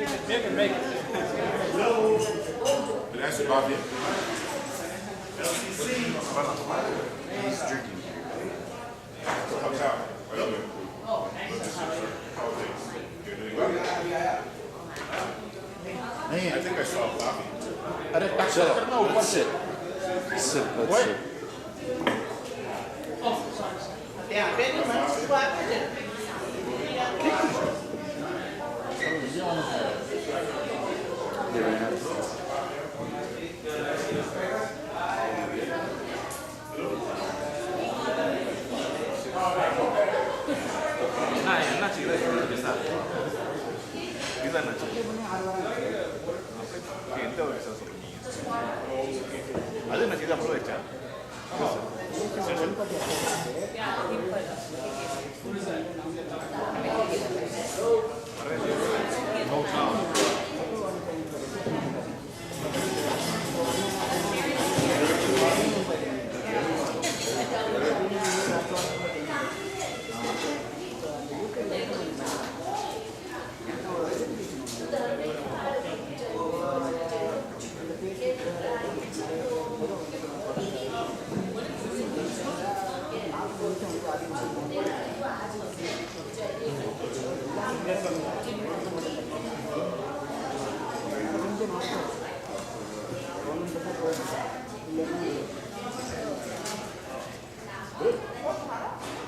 But that's about it. LCC. He's drinking. Comes out. I think I saw Bobby. Shut up. No, what's it? What? அது என்ன செய்தா போல வச்சா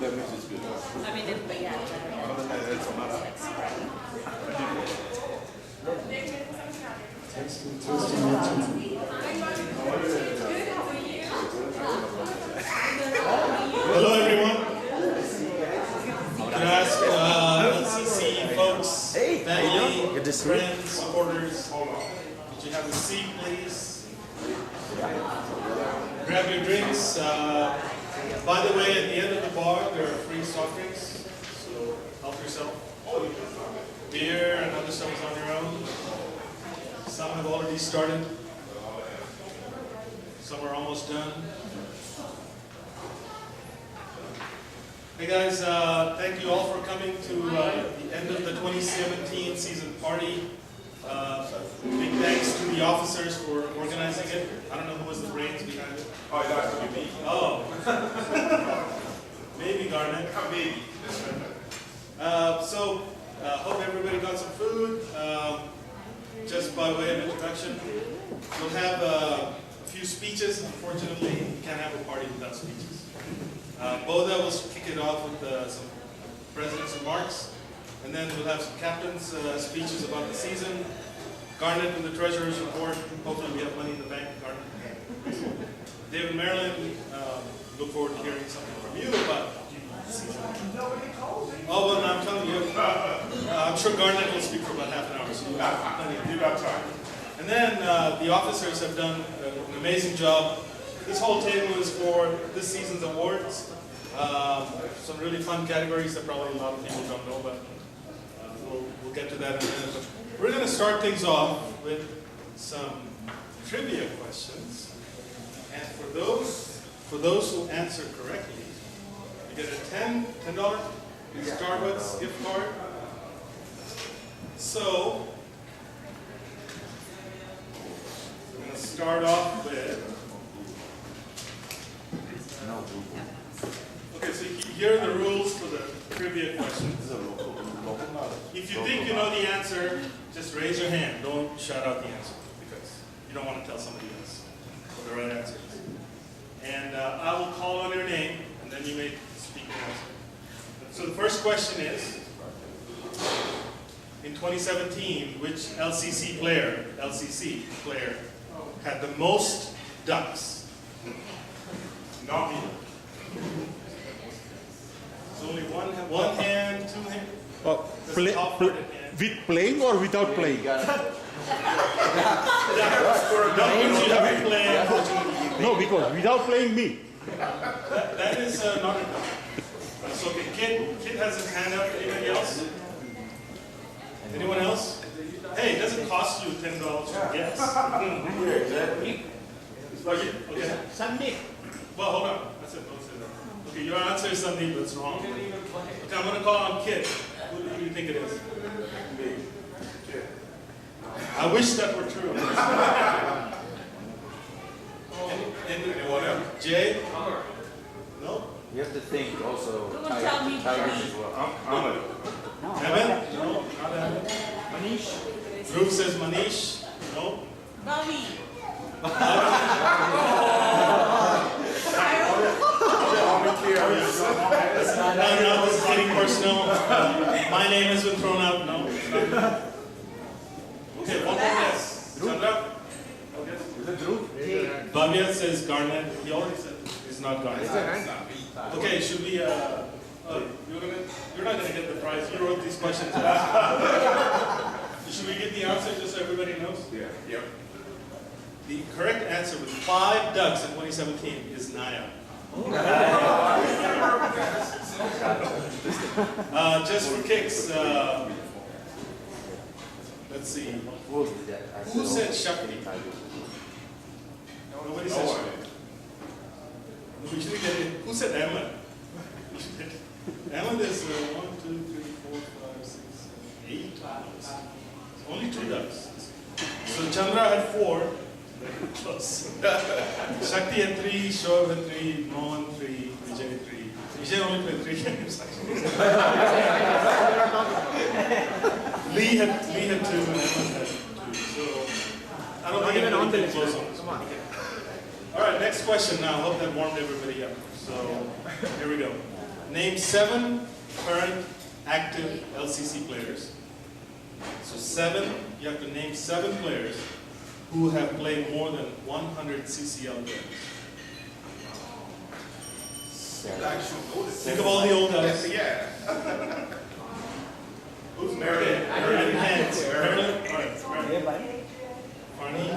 That makes it good. I mean, but yeah. Hello, everyone. Can I ask LCC folks, family, friends, supporters, could you have a seat, please? Grab your drinks. By the way, at the end of the bar, there are free soft drinks, so help yourself. Beer and other stuff is on your own. Some have already started. Some are almost done. Hey guys, thank you all for coming to the end of the 2017 season party. Big thanks to the officers for organizing it. I don't know who was the brains behind it. Oh, it has to be me. Oh. Maybe Garnet. Maybe. Hope everybody got some food. Just by way of introduction, we'll have a few speeches. Unfortunately, we can't have a party without speeches. Boda will kick it off with some president's remarks, and then we'll have some captains' speeches about the season. Garnet and the treasurer's report. Hopefully we have money in the bank, Garnet. David Maryland, look forward to hearing something from you about the season. Oh, well, I'm telling you, I'm sure Garnet will speak for about half an hour, so you have plenty of time. And then the officers have done an amazing job. This whole table is for this season's awards. Some really fun categories that probably a lot of people don't know about. We'll get to that in a minute. But we're going to start things off with some trivia questions. And for those who answer correctly, you get a $10 Starbucks gift card. So we're going to start off with. Okay, so here are the rules for the trivia questions. If you think you know the answer, just raise your hand. Don't shout out the answer because you don't want to tell somebody else what the right answer is. And I will call on your name, and then you may speak your answer. So the first question is, in 2017, which LCC player had the most ducks? Not me. There's only one hand, two hands. With playing or without playing? No, because without playing me. That is not a duck. So the kid has his hand up. Anybody else? Anyone else? Hey, it doesn't cost you $10 to guess. Yeah, exactly. Okay. Sunday. Well, hold on. That's it. Don't say that. Okay, your answer is Sunday, but it's wrong. Okay, I'm going to call on Kid. Who do you think it is? Me. I wish that were true. Anyone else? Jay? No? You have to think also. Who would tell me Tigers me? as well. I'm Evan? No, not Evan. Manish. Dhruv says Manish. No? Bobby. No, this is getting personal. My name has been thrown out. No. Okay, one more guess. Chandra? Is it Dhruv? Bhavya says Garnet. He already said it's not Garnet. Okay, should we, you're not gonna get the prize. You wrote these questions. Should we get the answer just so everybody knows? Yeah. Yep. The correct answer with 5 ducks in 2017 is Naya. Just for kicks, let's see. Who said Shakti? Nobody said Shakti. We should get it. Who said Ahmed? Ahmed is 1, 2, 3, 4, 5, 6, 7, 8. Only 2 ducks. So Chandra had 4. Very close. Shakti had 3, Shoaib had 3, Mohan 3, Vijay had 3. Vijay only played 3 games. Lee had 2 and Ahmed had 2. So I don't think anybody came close on this one. All right, next question now. I hope that warmed everybody up. So here we go. Name 7 current active LCC players. So 7, you have to name 7 players who have played more than 100 CCL games. Think of all the old guys. Yeah. Who's married? Okay, Marilyn hands. Marilyn, all right. Marilyn. Farney.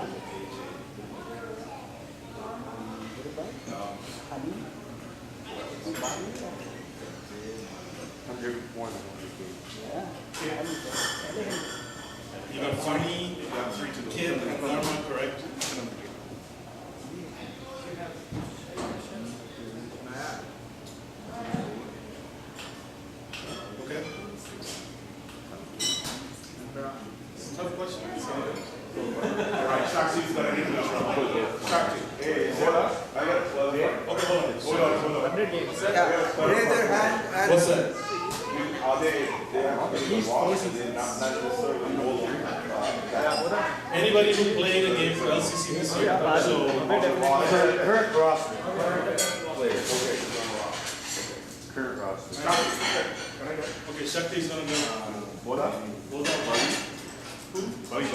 You got Farney, you got 3 to the Kid, and Dharma, correct? Okay. It's a tough question. All right, Shakti's gonna get in trouble. Shakti. Hey, hold on. I got it. Hold on. 100 games. Raise your hand and What's that? Are they are the walls and they're not necessarily gold. Anybody who played a game for LCC this year? So, Current roster. Okay. Current roster. okay, Shakti's gonna go. Boda? Hold on, Buddy.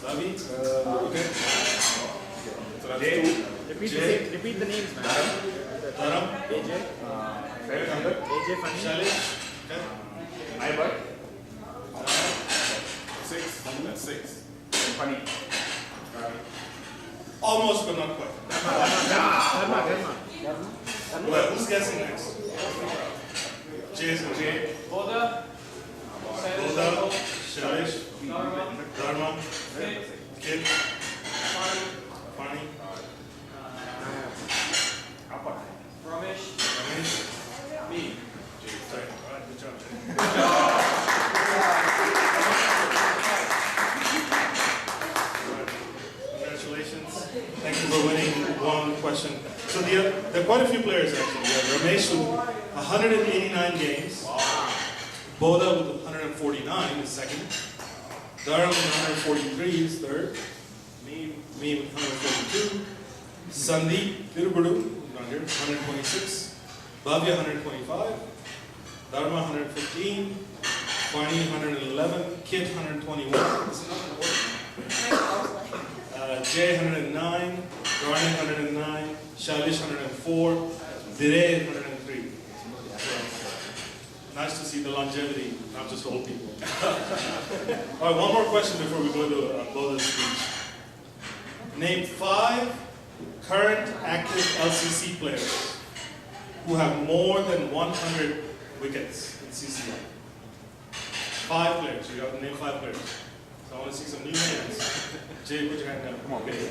Ravi? Okay. So that's 2. Repeat the names, man. Dharam? AJ. AJ Funny. Shalish? Okay. Ibar? 6. That's 6. Funny. Almost, but not quite. Well, who's guessing next? Jay's and Jay. Boda, Shalish, Dharma, Kid, Farney, Ramesh, me. Jay, sorry. All right, good job, Jay. All right. Congratulations. Thank you for winning one question. So there are quite a few players actually. Ramesh with 189 games. Boda with 149 is second. Dharam with 143 is third. Me with 142. Sandeep Tirubadu, not here, 126. Bhavya 125. Dharma 115. Farney 111. Kit 121. Jay 109. Garnet 109. Shalish 104. Dire 103. Nice to see the longevity, not just old people. All right, one more question before we go to Boda's speech. Name 5 current active LCC players who have more than 100 wickets in CCL. 5 players. You have to name 5 players. So I want to see some new hands. Jay, put your hand down. Come on, baby.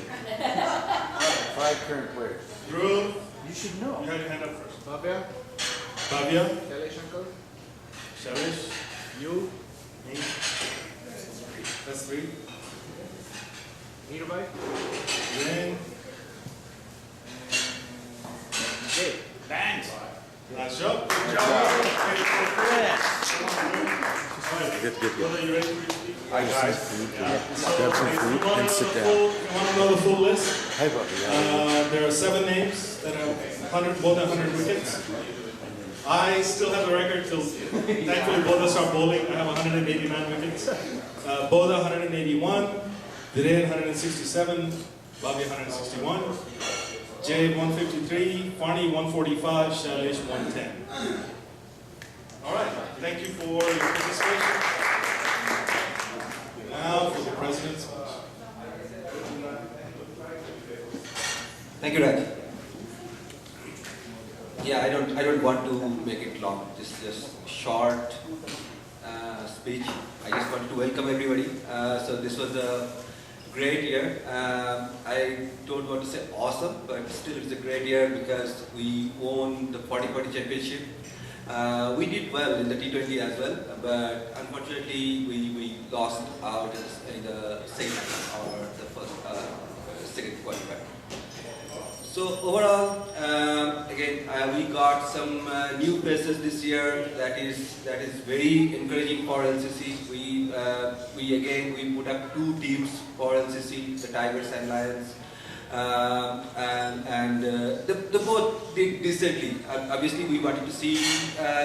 5 current players. Dhruv, You should know. you had your hand up first. Bhavya, Bhavya, Shailesh uncle, Shalish, you, me. That's 3. Then, Thanks. nice job. Good job. Good, good, good. Are you ready for your speech? Hi guys. Grab some food and sit down. You want to know the full list? Hey, buddy. There are 7 names that have 100, more than 100 wickets. I still have the record till thankfully Boda start bowling. I have 189 wickets. Boda 181, Viren 167, Bobby 161, Jay 153, Farney 145, Shailesh 110. All right, thank you for your participation. Now for the president's speech. Thank you, Raj. Yeah, I don't want to make it long. This is just short speech. I just want to welcome everybody. So this was a great year. I don't want to say awesome, but still it's a great year because we won the 40-40 championship. We did well in the T20 as well, but unfortunately we lost out in the second or the first second qualifier. So overall, again, we got some new faces this year. That is very encouraging for LCC. We put up 2 teams for LCC, the Tigers and Lions, and the both did decently. Obviously, we wanted to see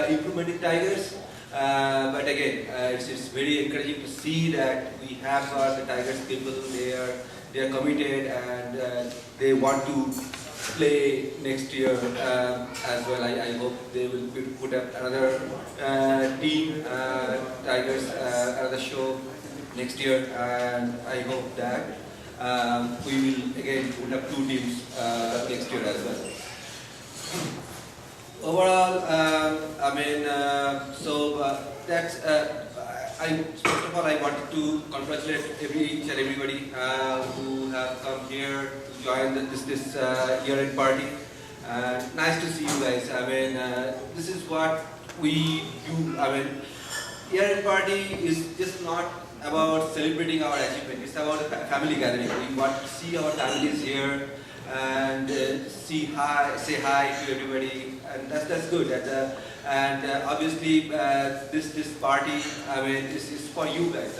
improvement in Tigers, but again, it's very encouraging to see that we have got the Tigers people. They are committed and they want to play next year as well. I hope they will put up another team, Tigers, another show next year, and I hope that we will again put up 2 teams next year as well. Overall, that's. First of all, I wanted to congratulate each and everybody who have come here to join this year-end party. Nice to see you guys. This is what we do. Year-end party is just not about celebrating our achievement. It's about a family gathering. We want to see our families here and say hi to everybody, and that's good. Obviously, this party, is for you guys.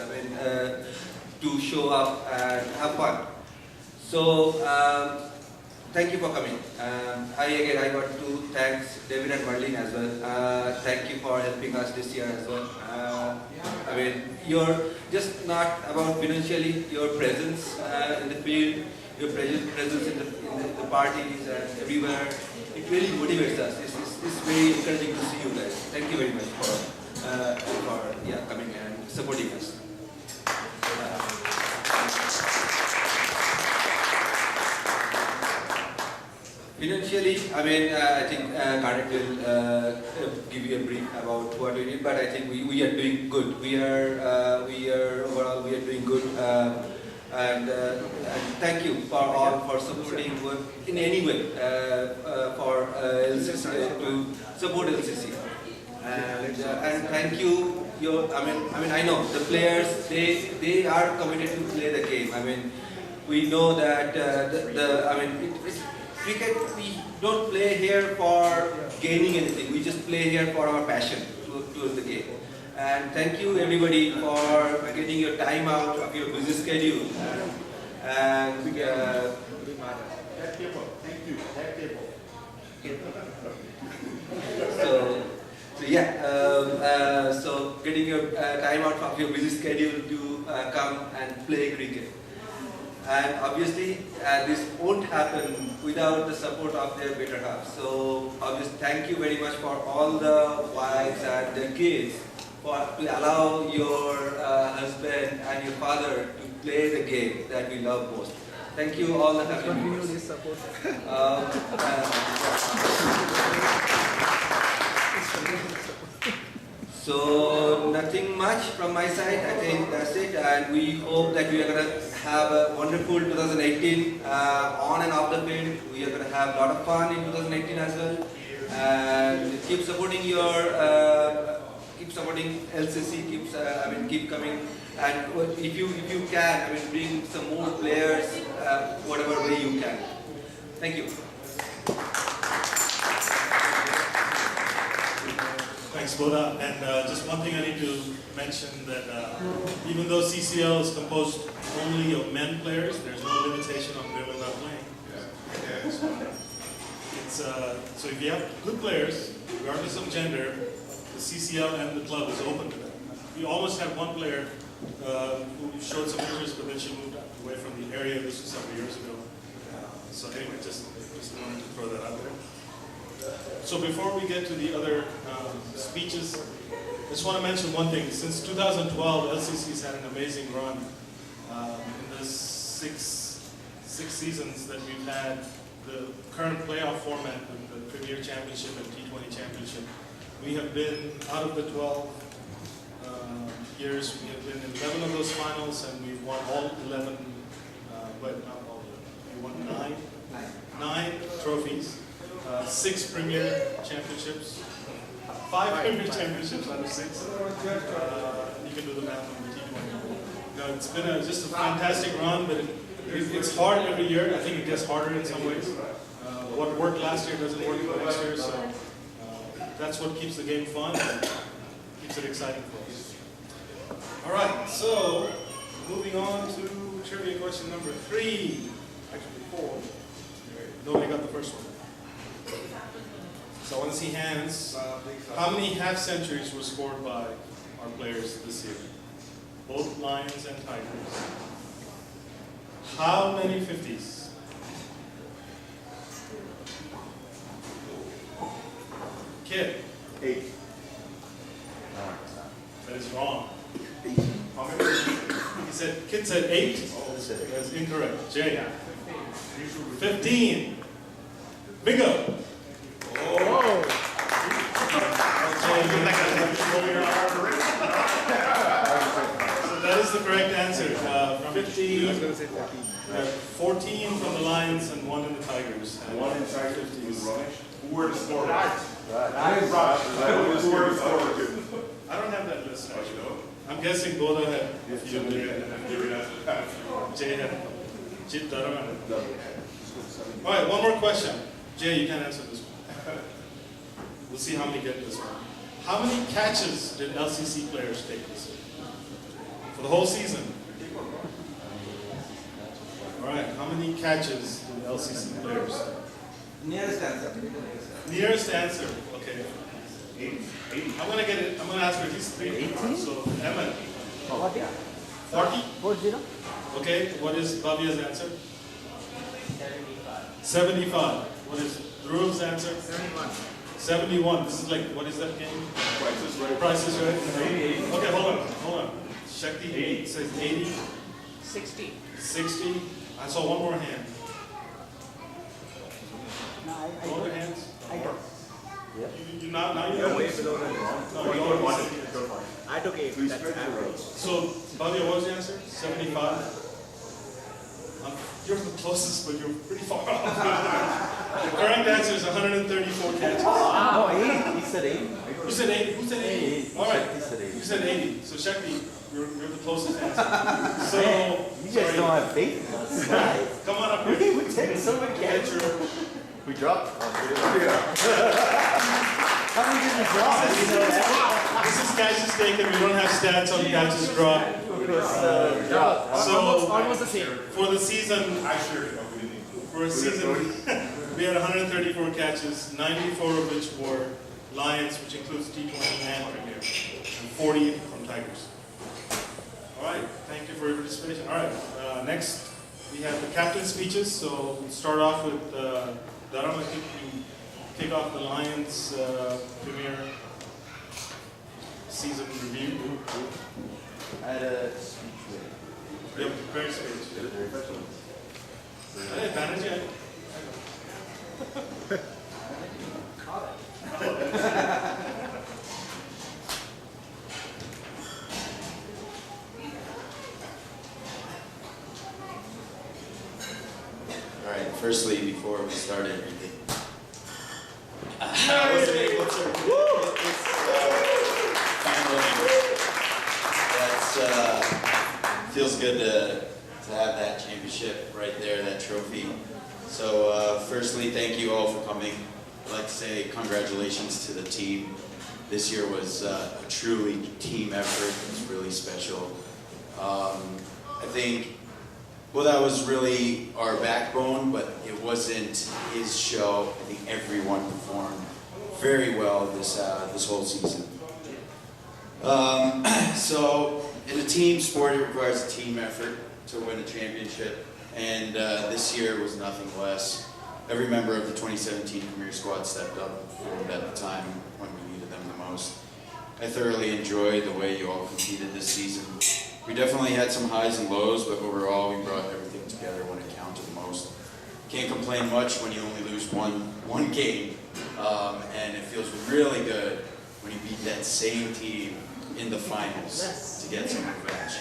To show up and have fun. So thank you for coming. I want to thank David and Marlene as well. Thank you for helping us this year as well. You're just not about financially, your presence in the field, your presence in the parties and everywhere. It really motivates us. It's very encouraging to see you guys. Thank you very much for coming and supporting us. Financially, I think Karnik will give you a brief about what we did, but I think we are doing good. We are overall doing good, and thank you for supporting in any way for LCC to support LCC, and thank you. I know the players they are committed to play the game. We know that cricket, we don't play here for gaining anything. We just play here for our passion towards the game. And thank you everybody for getting your time out of your busy schedule. So getting your time out of your busy schedule to come and play cricket. And obviously, this won't happen without the support of their better half. So, obviously, thank you very much for all the wives and the kids to allow your husband and your father to play the game that we love most. Thank you, all the family members. So nothing much from my side. I think that's it, and we hope that we are going to have a wonderful 2018 on and off the field. We are going to have a lot of fun in 2018 as well, and keep supporting LCC. Keep coming And if you can, I mean, bring some more players, whatever way you can. Thank you. Thanks, Boda. And just one thing I need to mention that even though CCL is composed only of men players, there's no limitation on women not playing. So if you have good players, regardless of gender, the CCL and the club is open to that. We almost had one player who showed some interest, but then she moved away from the area. This was several years ago. So anyway, just wanted to throw that out there. So before we get to the other speeches, I just want to mention one thing. Since 2012, LCC's had an amazing run. In the six seasons that we've had, the current playoff format, the Premier Championship and T20 Championship, we have been, out of the 12 years, we have been in 11 of those finals, and we've won all 11, but not all 11, we won nine trophies, 6 Premier Championships, 5 Premier Championships out of 6. You can do the math on the T20. No, it's been just a fantastic run, but it's hard every year. I think it gets harder in some ways. What worked last year doesn't work the next year, so that's what keeps the game fun and keeps it exciting for us. All right, so moving on to trivia question number 3. Actually 4. Nobody got the first one. So I want to see hands. How many half centuries were scored by our players this year? Both Lions and Tigers. How many 50s? Kid. 8. That is wrong. How many? Kid said 8. That's incorrect. Jay. 15. Bingo. Oh. So that is the correct answer. 15. 14 from the Lions and 1 in the Tigers. And 1 in Tigers, 50s. who were the scorers? Who were the scorers? I don't have that list actually. I'm guessing Boda had a few. Jay had a couple. Jit Dharam had a couple. All right, one more question. Jay, you can answer this one. We'll see how many get this one. How many catches did LCC players take this year? For the whole season? All right, how many catches did LCC players? Nearest answer. Nearest answer, okay. 80. I'm gonna get it. I'm gonna ask for at least 3. 18? So Emma. 40. 40? 40? Okay. What is Bhavya's answer? 75. 75. What is Dhruv's answer? 71. 71. This is like, what is that game? Price is Right. Price is Right. 80. Okay, hold on. Shakti 8 says 80. 60. 60. I saw one more hand. No, No other hands? I got. You now you know. No, you already said yes. I took 8. That's average. So, Bhavya, what was the answer? 75? You're the closest, but you're pretty far off. The correct answer is 134 catches. Oh, 8. He said 8. You said 80? Who said 80? All right. He said 80. You said 80. So, Shakti, you're the closest answer. So, You guys don't have faith in us. Right? come on up here. We take so many Get catches. your... We dropped. Yeah. How many did we drop? You know that? This is catches taken. We don't have stats on catches dropped. So, Almost the same. for the season, I shared it. We didn't. For a season, we had 134 catches, 94 of which were Lions, which includes T20 and Premier, and 40 from Tigers. All right, thank you for your participation. All right, next we have the captain speeches. So we'll start off with Dharam. I think you kick off the Lions Premier season review. I had a speech You have a prepared speech. Hey, Banerjee, All right, firstly, before we start everything, I wasn't able to get this camera. That's feels good to have that championship right there, that trophy. So firstly, thank you all for coming. I'd like to say congratulations to the team. This year was a truly team effort. It was really special. I think, well, that was really our backbone, but it wasn't his show. I think everyone performed very well this whole season. So in a team sport, it requires a team effort to win a championship, and this year was nothing less. Every member of the 2017 Premier Squad stepped up, performed at the time when we needed them the most. I thoroughly enjoyed the way you all competed this season. We definitely had some highs and lows, but overall we brought everything together when it counted the most. Can't complain much when you only lose one game, and it feels really good when you beat that same team in the finals to get some revenge.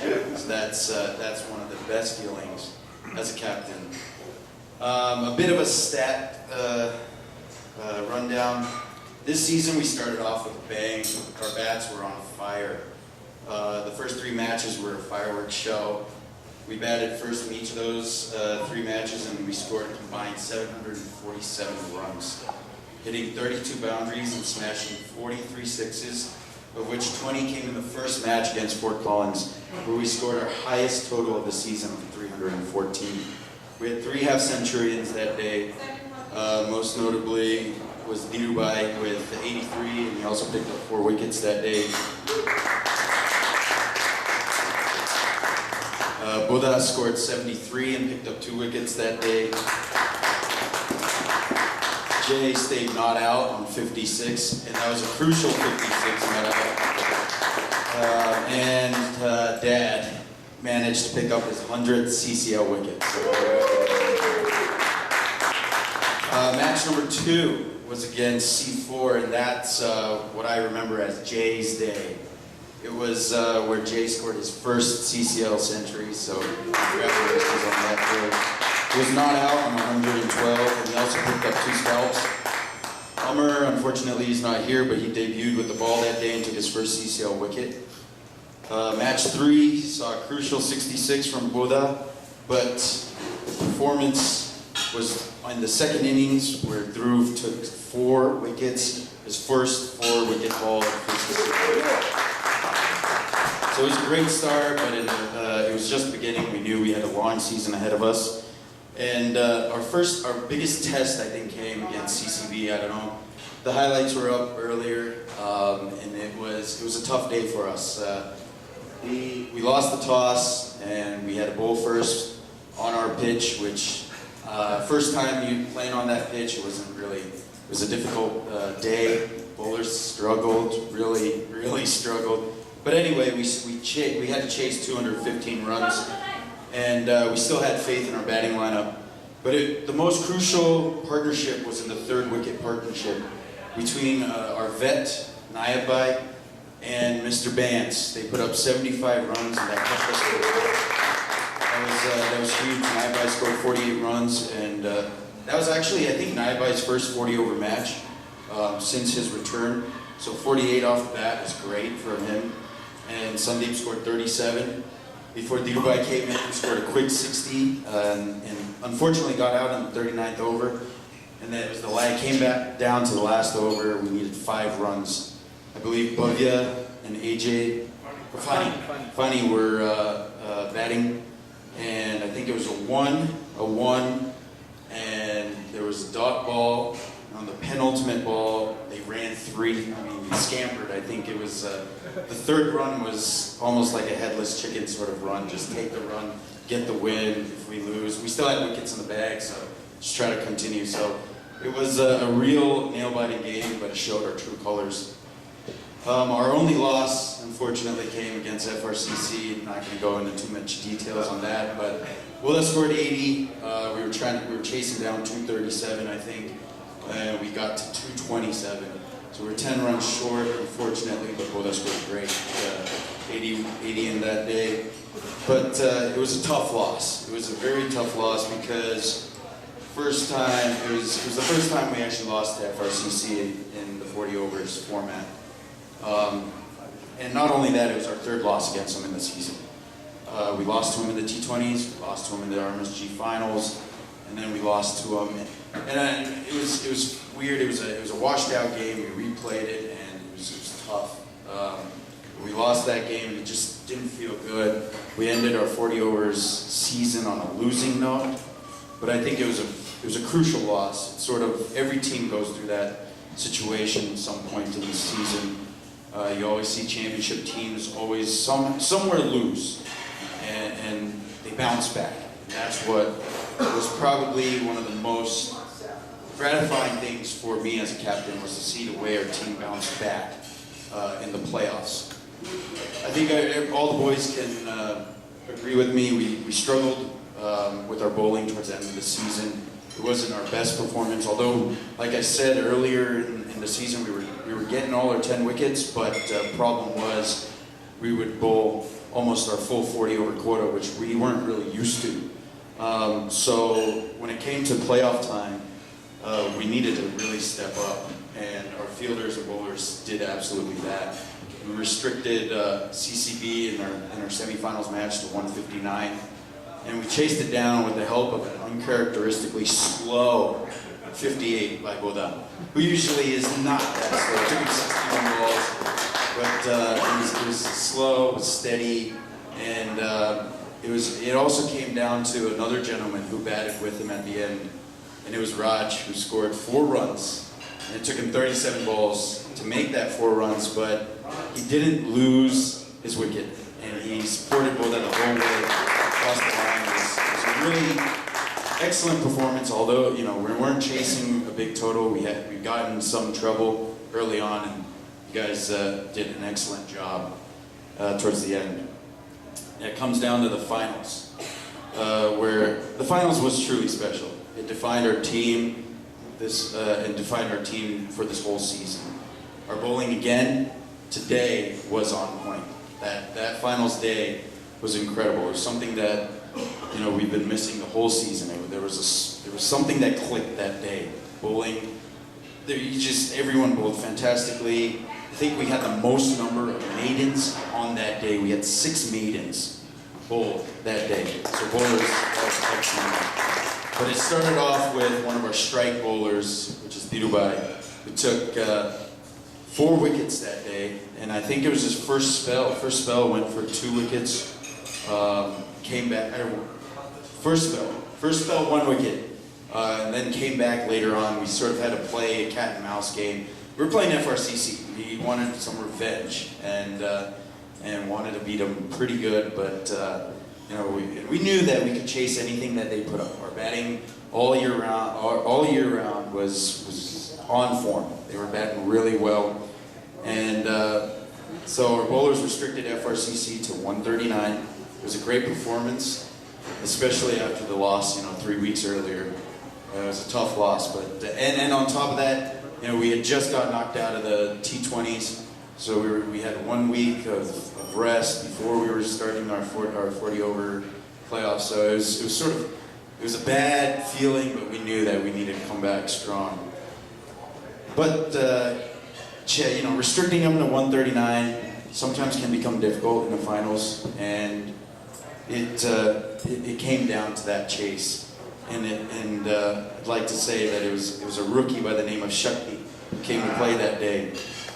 So that's one of the best feelings as a captain. A bit of a stat rundown. This season we started off with a bang. Our bats were on fire. The first 3 matches were a fireworks show. We batted first in each of those 3 matches, and we scored a combined 747 runs, hitting 32 boundaries and smashing 43 sixes, of which 20 came in the first match against Fort Collins, where we scored our highest total of the season of 314. We had 3 half-centurions that day. Most notably was Dhirubhai with 83, and he also picked up 4 wickets that day. Buddha scored 73 and picked up 2 wickets that day. Jay stayed not out on 56, and that was a crucial 56 not out. Dad managed to pick up his 100th CCL wicket. Match number 2 was against C4, and that's what I remember as Jay's day. It was where Jay scored his first CCL century, so congratulations on that. He was not out on 112, and he also picked up 2 scalps. Umar, unfortunately, he's not here, but he debuted with the ball that day and took his first CCL wicket. Match 3 saw a crucial 66 from Buddha, but performance was in the second innings where Dhruv took 4 wickets, his first 4-wicket haul of his career. So it was a great start, but it was just beginning. We knew we had a long season ahead of us. And our biggest test, I think, came against CCB. I don't know. The highlights were up earlier, and it was a tough day for us. We lost the toss, and we had to bowl first on our pitch, which first time you playing on that pitch, it was a difficult day. Bowlers struggled, really struggled. But anyway, we had to chase 215 runs, and we still had faith in our batting lineup. But the most crucial partnership was in the 3rd wicket partnership between our vet, Nayabai, and Mr. Bance. They put up 75 runs, and that kept us going. That was huge. Nayabai scored 48 runs, and that was actually, I think, Nayabai's first 40-over match since his return. So 48 off the bat was great for him. And Sandeep scored 37. Before Dhirubhai came in, he scored a quick 60, and unfortunately got out on the 39th over. And then it came back down to the last over. We needed 5 runs. I believe Bhavya and AJ, Fani were batting, and I think it was a 1, and there was a dot ball. On the penultimate ball, they ran 3. I mean, we scampered. I think it was the 3rd run was almost like a headless chicken sort of run. Just take the run, get the win. If we lose, we still had wickets in the bag, so just try to continue. So it was a real nail-biting game, but it showed our true colors. Our only loss, unfortunately, came against FRCC. I'm not going to go into too much details on that, but Willa scored 80. We were chasing down 237, I think. And we got to 227. So we're 10 runs short, unfortunately, but Bodas scored great. 80 in that day. But it was a tough loss. It was a very tough loss because it was the first time we actually lost to FRCC in the 40 overs format. And not only that, it was our 3rd loss against them in the season. We lost to him in the T20s, we lost to him in the RMSG finals, and then we lost to him. And it was weird. It was a washed out game. We replayed it, and it was tough. We lost that game. It just didn't feel good. We ended our 40 overs season on a losing note, but I think it was a crucial loss. It's sort of every team goes through that situation at some point in the season. You always see championship teams always somewhere lose, and they bounce back. And that's what was probably one of the most gratifying things for me as a captain, was to see the way our team bounced back in the playoffs. I think all the boys can agree with me. We struggled with our bowling towards the end of the season. It wasn't our best performance, although, like I said earlier in the season, we were getting all our 10 wickets, but the problem was we would bowl almost our full 40 over quota, which we weren't really used to. So when it came to playoff time, we needed to really step up, and our fielders and bowlers did absolutely that. We restricted CCB in our semifinals match to 159, and we chased it down with the help of an uncharacteristically slow 58 by Bodan, who usually is not that slow. It took him 61 balls, but it was slow, it was steady, and it also came down to another gentleman who batted with him at the end, and it was Raj, who scored 4 runs. And it took him 37 balls to make that 4 runs, but he didn't lose his wicket, and he supported Bodan the whole way across the line. It was a really excellent performance, although, you know, we weren't chasing a big total. We got in some trouble early on, and you guys did an excellent job towards the end. And it comes down to the finals, where the finals was truly special. It defined our team, and defined our team for this whole season. Our bowling again today was on point. That finals day was incredible. It was something that, you know, we've been missing the whole season. There was something that clicked that day. Bowling, everyone bowled fantastically. I think we had the most number of maidens on that day. We had 6 maidens bowled that day. So bowlers, that was excellent. But it started off with one of our strike bowlers, which is Dhirubhai, who took 4 wickets that day, and I think it was his first spell. First spell went for 2 wickets, came back. First spell 1 wicket, and then came back later on. We sort of had to play a cat and mouse game. We were playing FRCC. He wanted some revenge, and wanted to beat him pretty good, but. You know, we knew that we could chase anything that they put up. Our batting all year round was on form. They were batting really well, and so our bowlers restricted FRCC to 139. It was a great performance, especially after the loss, you know, 3 weeks earlier. It was a tough loss, but and on top of that, you know, we had just got knocked out of the T20s, so we had 1 week of rest before we were starting our 40 over playoffs. So it was a bad feeling, but we knew that we needed to come back strong. But you know, restricting them to 139 sometimes can become difficult in the finals, and it came down to that chase. And I'd like to say that it was a rookie by the name of Shakti who came to play that day.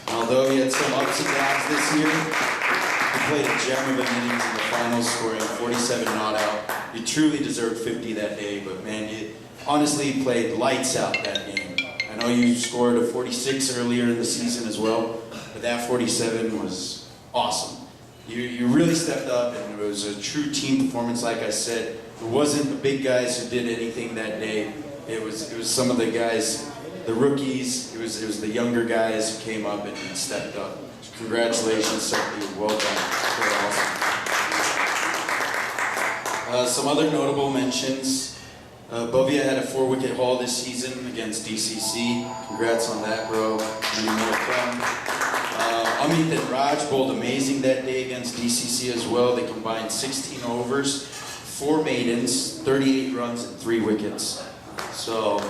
And although he had some ups and downs this year, he played a gem of an innings in the finals, scoring 47 not out. He truly deserved 50 that day, but man, you honestly played lights out that game. I know you scored a 46 earlier in the season as well, but that 47 was awesome. You really stepped up, and it was a true team performance. Like I said, it wasn't the big guys who did anything that day. It was some of the guys, the rookies. It was the younger guys who came up and stepped up. Congratulations, Sakti. Well done. Very awesome. Some other notable mentions. Bovia had a 4-wicket haul this season against DCC. Congrats on that, bro. Many more to come. Amit and Raj bowled amazing that day against DCC as well. They combined 16 overs, 4 maidens, 38 runs, and 3 wickets. So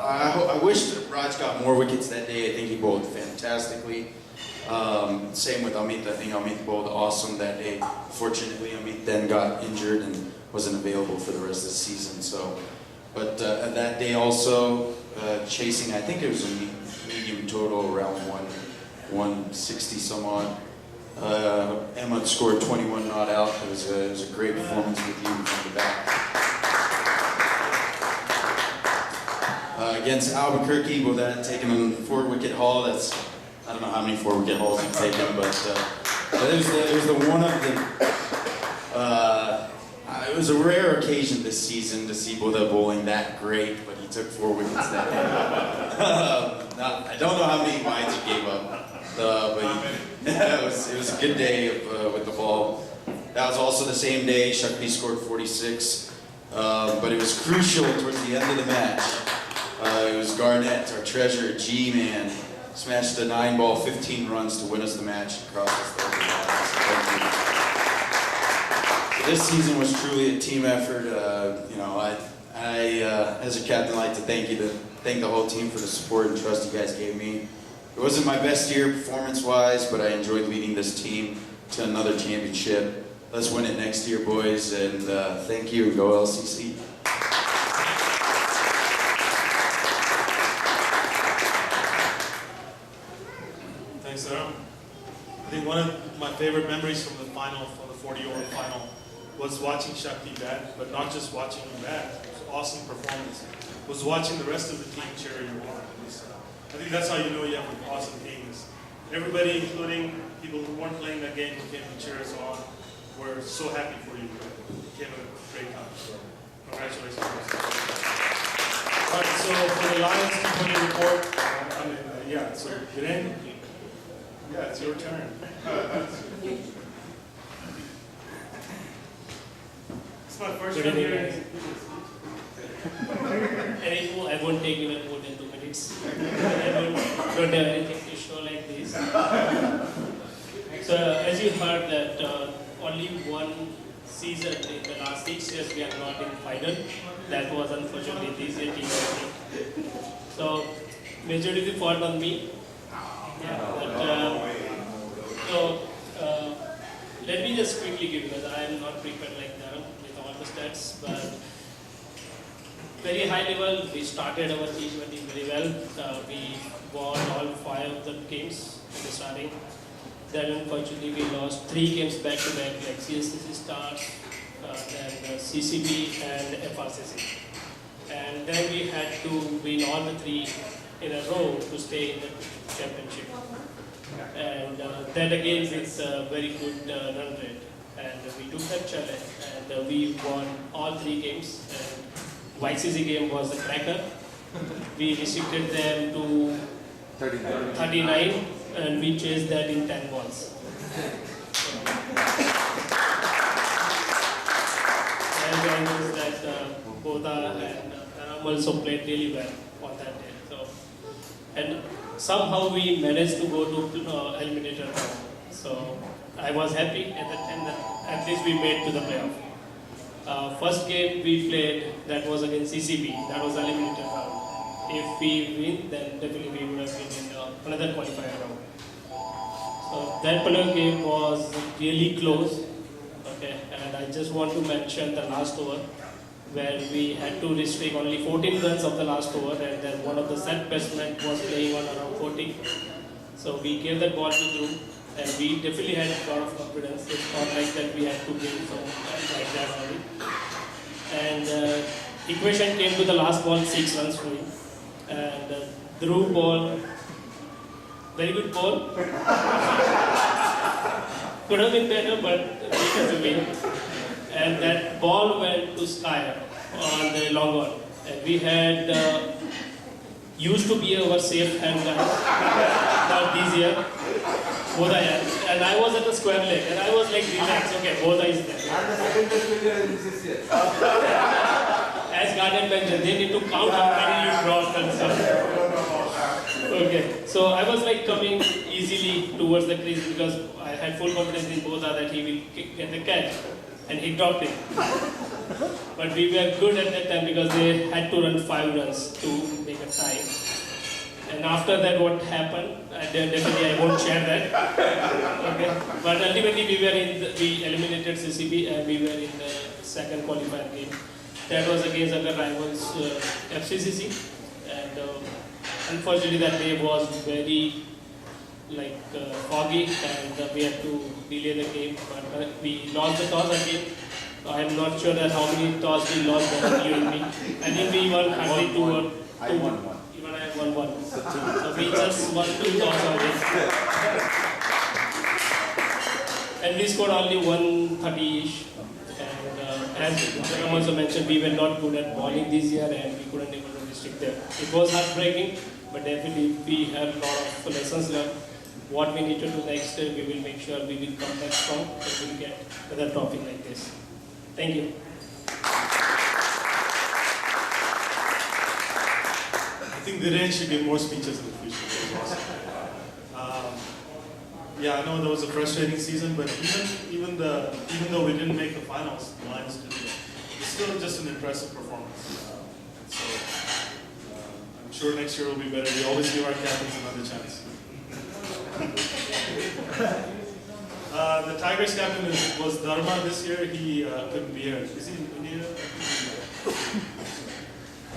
I wish that Raj got more wickets that day. I think he bowled fantastically. Same with Amit. I think Amit bowled awesome that day. Fortunately, Amit then got injured and wasn't available for the rest of the season. So, but that day also chasing, I think it was a medium total around 160 some odd. Emma scored 21 not out. It was a great performance with you from the back. Against Albuquerque, well, that taken on 4-wicket haul. That's, I don't know how many 4-wicket hauls you've taken, but it was the one of the. It was a rare occasion this season to see Buddha bowling that great, but he took 4 wickets that day. I don't know how many wides he gave up, but it was a good day with the ball. That was also the same day Shakti scored 46, but it was crucial towards the end of the match. It was Garnett, our treasurer, G-man, smashed a 9-ball, 15 runs to win us the match across the 30 lines. Thank you. This season was truly a team effort. I as a captain, like to thank the whole team for the support and trust you guys gave me. It wasn't my best year performance-wise, but I enjoyed leading this team to another championship. Let's win it next year, boys, and thank you. Go LCC. Thanks, sir. I think one of my favorite memories from the final, from the 40-over final, was watching Shakti bat, but not just watching him bat. It was an awesome performance. Was watching the rest of the team cheer you on. I think that's how you know you have an awesome team. Is everybody, including people who weren't playing that game, who came to cheer us on, were so happy for you. It became a great time. So congratulations. All right, so for the Lions T20 report, so Viren, it's your turn. It's my first time here. Anywho, I won't take even more than 2 minutes. I don't have anything to show like this. So, as you heard that only one season in the last 6 years we are not in final. That was unfortunately this year team. So, majority fault on me. Let me just quickly give, because I am not prepared like that with all the stats, but very high level, we started our T20 very well. We won all 5 of the games in the starting. Then unfortunately we lost 3 games back to back, like CSCC Stars, then CCB and FRCC. And then we had to win all the 3 in a row to stay in the championship. And that again is a very good run rate. And we took that challenge and we won all 3 games. And YCC game was the cracker. We restricted them to 39 and we chased that in 10 balls. And I know that Boda and Ram also played really well on that day. So, and somehow we managed to go to eliminator round. So I was happy at that time that at least we made to the playoff. First game we played, that was against CCB, that was eliminator round. If we win, then definitely we would have been in another qualifier round. So that particular game was really close. Okay, and I just want to mention the last over, where we had to restrict only 14 runs of the last over, and then one of the set batsmen was playing on around 40. So we gave that ball to Dhruv, and we definitely had a lot of confidence. It's not like that we had to give so like that only. And equation came to the last ball, 6 runs to him. And Dhruv ball, very good ball. Could have been better, but it was a win. And that ball went to Sky on the long one. And we had used to be our safe hand guys, not this year. Boda, and I was at the square leg, and I was like, relax, okay, Boda is there. As Guardian mentioned, they need to count how many you brought and stuff. Okay, so I was like coming easily towards the crease because I had full confidence in Boda that he will get the catch, and he dropped it. But we were good at that time because they had to run 5 runs to make a tie. And after that, what happened? Definitely, I won't share that. Okay. But ultimately, we eliminated CCP and we were in the second qualifier game. That was against other rivals, FCCC, and unfortunately, that day was very foggy, and we had to delay the game. But we lost the toss again. I'm not sure that how many toss we lost, both you and me. I think we won hardly two or two. I won one. Even I won one. So we just won 2 toss again. And we scored only 130-ish. And as Ram also mentioned, we were not good at bowling this year and we couldn't able to restrict them. It was heartbreaking, but definitely we have a lot of lessons learned. What we need to do next, we will make sure we will come back strong so we will get another trophy like this. Thank you. I think Viren should give more speeches in the future. Yeah, I know that was a frustrating season, but even though we didn't make the finals, the Lions did, it's still just an impressive performance. So I'm sure next year will be better. We always give our captains another chance. The Tigers captain was Dharma this year. He couldn't be here. Is he in India?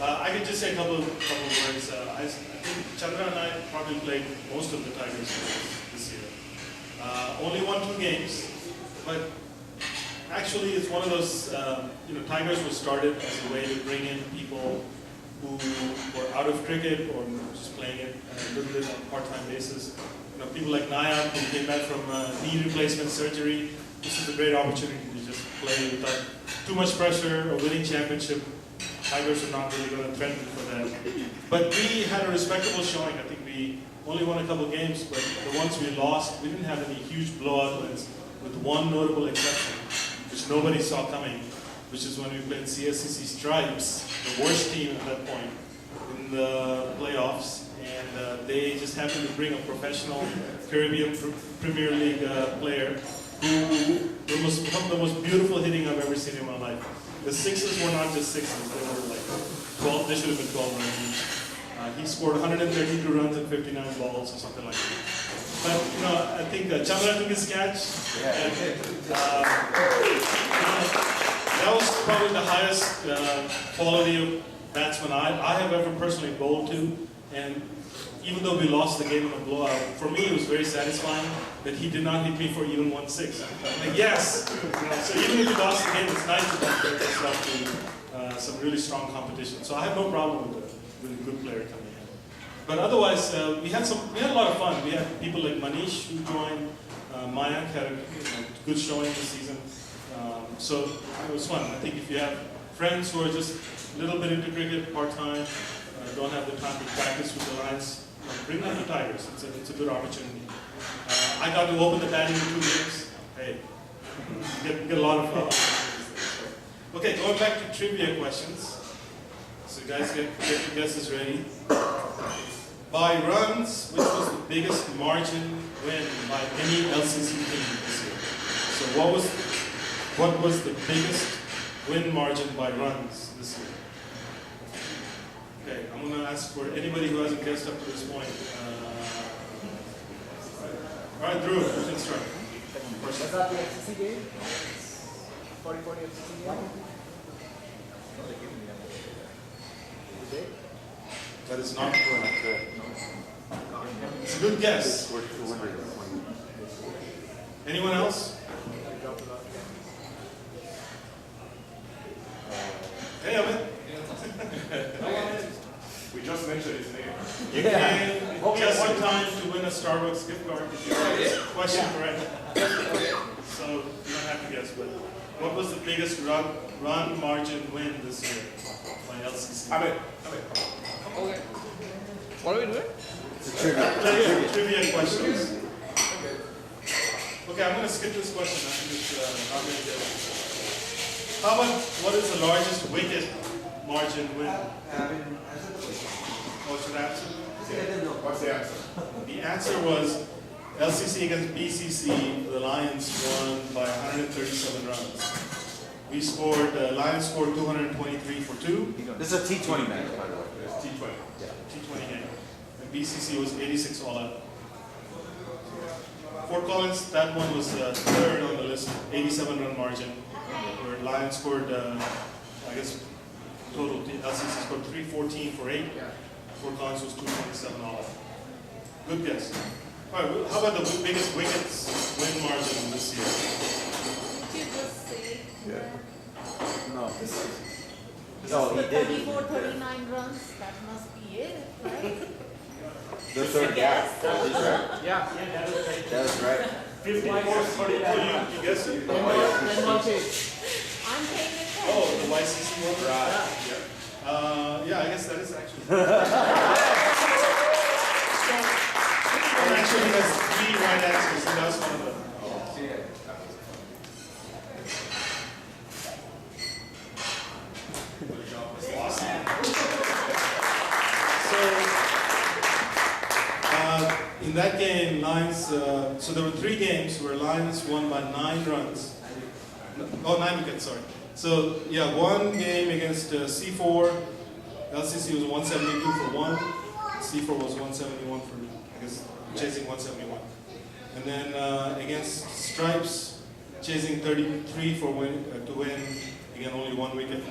I could just say a couple of words. I think Chandra and I probably played most of the Tigers this year. Only won 2 games, but actually it's one of those, Tigers was started as a way to bring in people who were out of cricket or just playing it a little bit on a part-time basis. People like Nayab who came back from knee replacement surgery. This is a great opportunity to just play without too much pressure, a winning championship. Tigers are not really going to threaten for that. But we had a respectable showing. I think we only won a couple of games, but the ones we lost, we didn't have any huge blowout wins, with one notable exception, which nobody saw coming, which is when we played CSCC Stripes, the worst team at that point, in the playoffs. And they just happened to bring a professional Caribbean Premier League player who was the most beautiful hitting I've ever seen in my life. The sixes were not just sixes, they were like 12, they should have been 12 runs each. He scored 132 runs and 59 balls or something like that. But, I think Chandra took his catch. And, that was probably the highest quality of batsman I have ever personally bowled to. And even though we lost the game in a blowout, for me it was very satisfying that he did not hit me for even 1-6. Like, yes! So even if we lost the game, it's nice to compare yourself to some really strong competition. So I have no problem with a good player coming in. But otherwise, we had a lot of fun. We had people like Manish who joined. Mayank had a good showing this season. So it was fun. I think if you have friends who are just a little bit into cricket part-time, don't have the time to practice with the Lions, bring them to Tigers. It's a good opportunity. I got to open the batting in 2 games. Hey, you get a lot of opportunities. Okay, going back to trivia questions. So guys, get your guesses ready. By runs, which was the biggest margin win by any LCC team this year? So what was the biggest win margin by runs this year? Okay, I'm going to ask for anybody who hasn't guessed up to this point. All right, Drew, you can start. Was that the FCC game? 40-40 FCC game? That is not correct. It's a good guess. Anyone else? Hey, Amit. We just mentioned his name. You can just in time to win a Starbucks gift card if you get this question correct. So you don't have to guess, but what was the biggest run margin win this year by LCC? Okay. What are we doing? Trivia questions. Okay, I'm going to skip this question. I think it's not going to get it. How about what is the largest wicket margin win? What's your answer? What's the answer? The answer was LCC against BCC. The Lions won by 137 runs. We scored, Lions scored 223 for 2. This is a T20 match, by the way. It's T20. T20 game. And BCC was 86 all out. Fort Collins, that one was third on the list, 87 run margin. Where Lions scored, I guess, total LCC scored 314 for 8. Fort Collins was 227 all out. Good guess. All right, how about the biggest wickets win margin this year? Did you just say? No. This No, is he the did. 34, 39 runs. That must be it, right? The third gap. Yeah. That was right. 54, 49. You guess it. Then one page. I'm paying attention. Oh, the YCC one? Yeah. Yeah, I guess that is actually. It actually has 3 right answers, and that's one of them. In that game, Lions, so there were 3 games where Lions won by 9 runs. Oh, 9 wickets, sorry. So, yeah, one game against C4, LCC was 172 for 1, C4 was 171 for, I guess, chasing 171. And then against Stripes, chasing 33 for to win, again, only 1 wicket,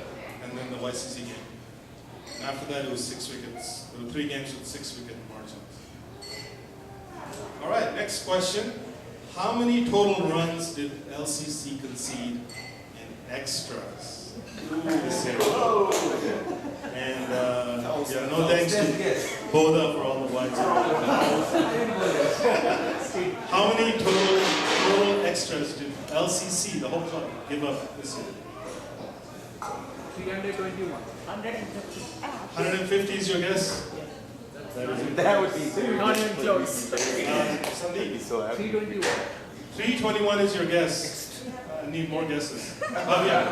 and then the YCC game. And after that, it was 6 wickets. There were 3 games with 6 wicket margins. All right, next question. How many total runs did LCC concede in extras this year? And yeah, no thanks to Boda for all the wides. How many total extras did LCC, the whole club, give up this year? 321. 150. 150 is your guess? That would be Not even close. Sandeep? 321. 321 is your guess. I need more guesses. Bhavya?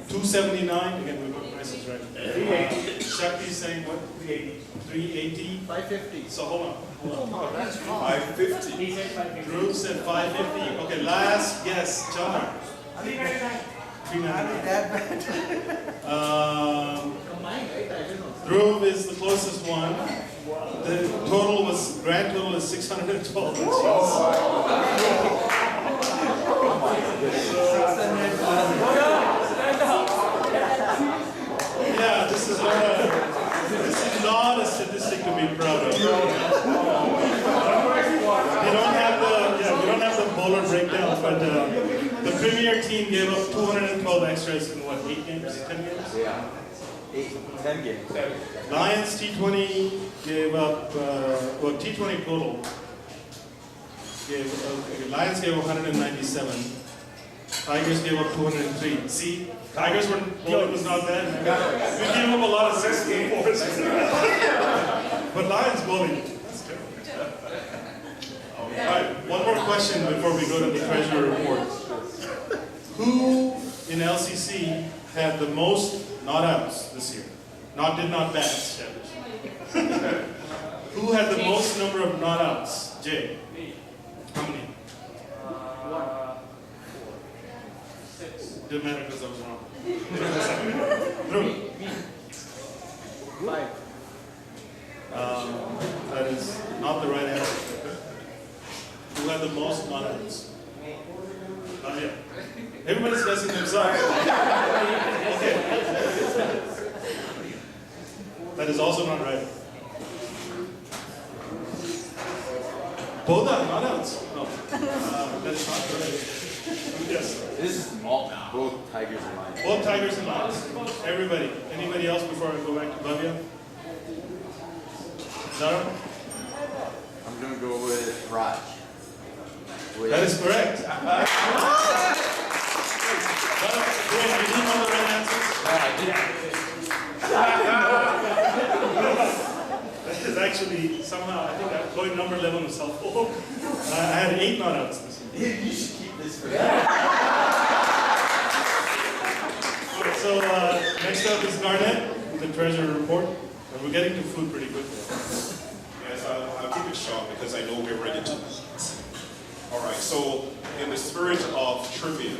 279. Again, we got prices right. 380. Shakti is saying what? 380. 380. 550. So hold on. He said 550. Drew said 550. Okay, last guess. Chandra. 399. Combined, right? I don't know. Dhruv is the closest one. The grand total is 612. Yeah, this is not a statistic to be proud of. We don't have the bowler breakdowns, but the Premier team gave up 212 extras in what, 8 games, 10 games? Yeah. 10 games. Lions T20 gave up, well, T20 total. Lions gave 197. Tigers gave up 203. See, Tigers were bowling was not bad. We gave up a lot of 6-4s. But Lions bowling, that's terrible. All right, one more question before we go to the treasury report. Who in LCC had the most not outs this year? Did not bat. Who had the most number of not outs? Jay. How many? 6. Didn't matter because I was wrong. Dhruv. 5. That is not the right answer. Who had the most not outs? Not yet. Everybody's guessing themselves. Okay. That is also not right. Both are not outs. No. That's not right. Yes. This is both Tigers and Lions. Both Tigers and Lions. Everybody. Anybody else before I go back to Bhavya? Zara? I'm going to go with Raj. That is correct. Zara, you didn't know the right answers? That is actually somehow, I think I'm going number 11 was helpful. I had 8 not outs this year. You should keep this for So next up is Garnett, the treasury report. And we're getting to food pretty quickly. Yes, I'll keep it short because I know we're ready to eat. All right, so in the spirit of trivia,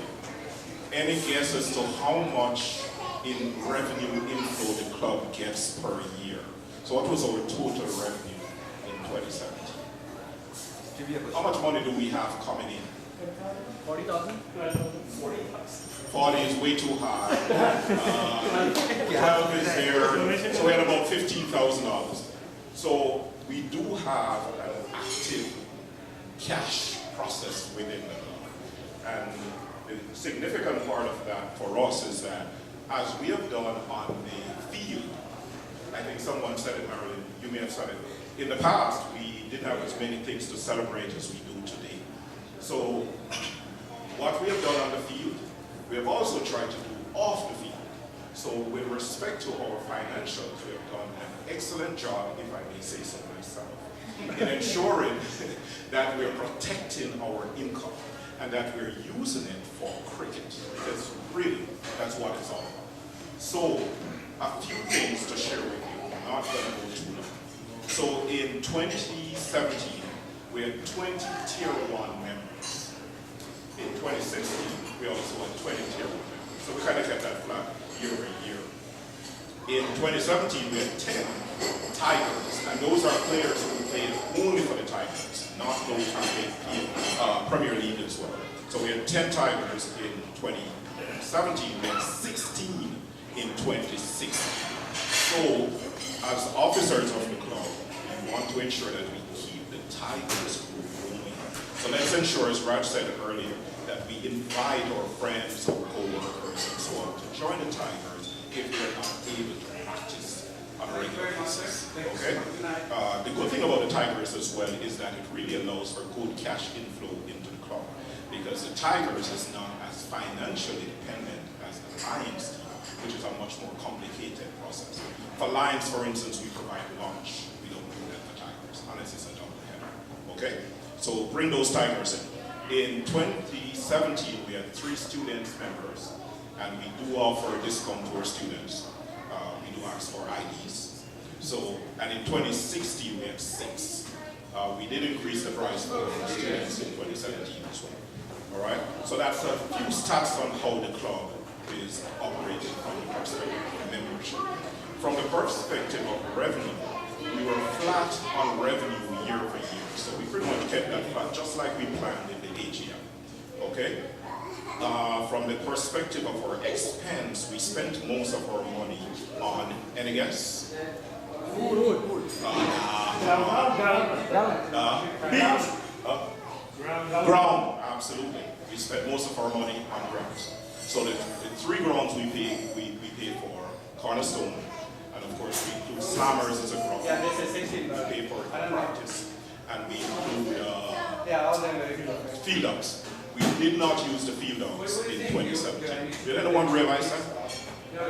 any guess as to how much in revenue inflow the club gets per year? So what was our total revenue in 2017? How much money do we have coming in? 40,000? 40 is way too high. 12 is there, so we had about $15,000. So we do have an active cash process within the club. And the significant part of that for us is that as we have done on the field, I think someone said it, Marilyn, you may have said it, in the past we didn't have as many things to celebrate as we do today. So what we have done on the field, we have also tried to do off the field. So with respect to our financials, we have done an excellent job, if I may say so myself, in ensuring that we're protecting our income and that we're using it for cricket, because really, that's what it's all about. So, a few things to share with you. I'm not going to go too long. So, in 2017, we had 20 Tier 1 members. In 2016, we also had 20 Tier 1 members. So, we kind of kept that flat year over year. In 2017, we had 10 Tigers, and those are players who played only for the Tigers, not those who played Premier League as well. So we had 10 Tigers in 2017, we had 16 in 2016. So, as officers of the club, we want to ensure that we keep the Tigers group going. So let's ensure, as Raj said earlier, that we invite our friends, our co-workers, and so on to join the Tigers if they're not able to practice on a regular basis. Okay? The good thing about the Tigers as well is that it really allows for good cash inflow into the club, because the Tigers is not as financially dependent as the Lions team, which is a much more complicated process. For Lions, for instance, we provide lunch. We don't do that for Tigers, unless it's a double header. Okay? So bring those Tigers in. In 2017, we had 3 student members, and we do offer a discount to our students. We do ask for IDs. So, and in 2016, we had 6. We did increase the price for students in 2017 as well. All right? So that's a few stats on how the club is operating from the perspective of membership. From the perspective of revenue, we were flat on revenue year over year. So we pretty much kept that flat, just like we planned in the AGM. Okay? From the perspective of our expense, we spent most of our money on, any guess? Ground, absolutely. We spent most of our money on grounds. So the 3 grounds we pay for, Cornerstone, and of course we include Slammers as a ground. Yeah, this is 16. We pay for practice, and we include all them very good. field dogs. We did not use the field dogs in 2017. Did anyone realize that?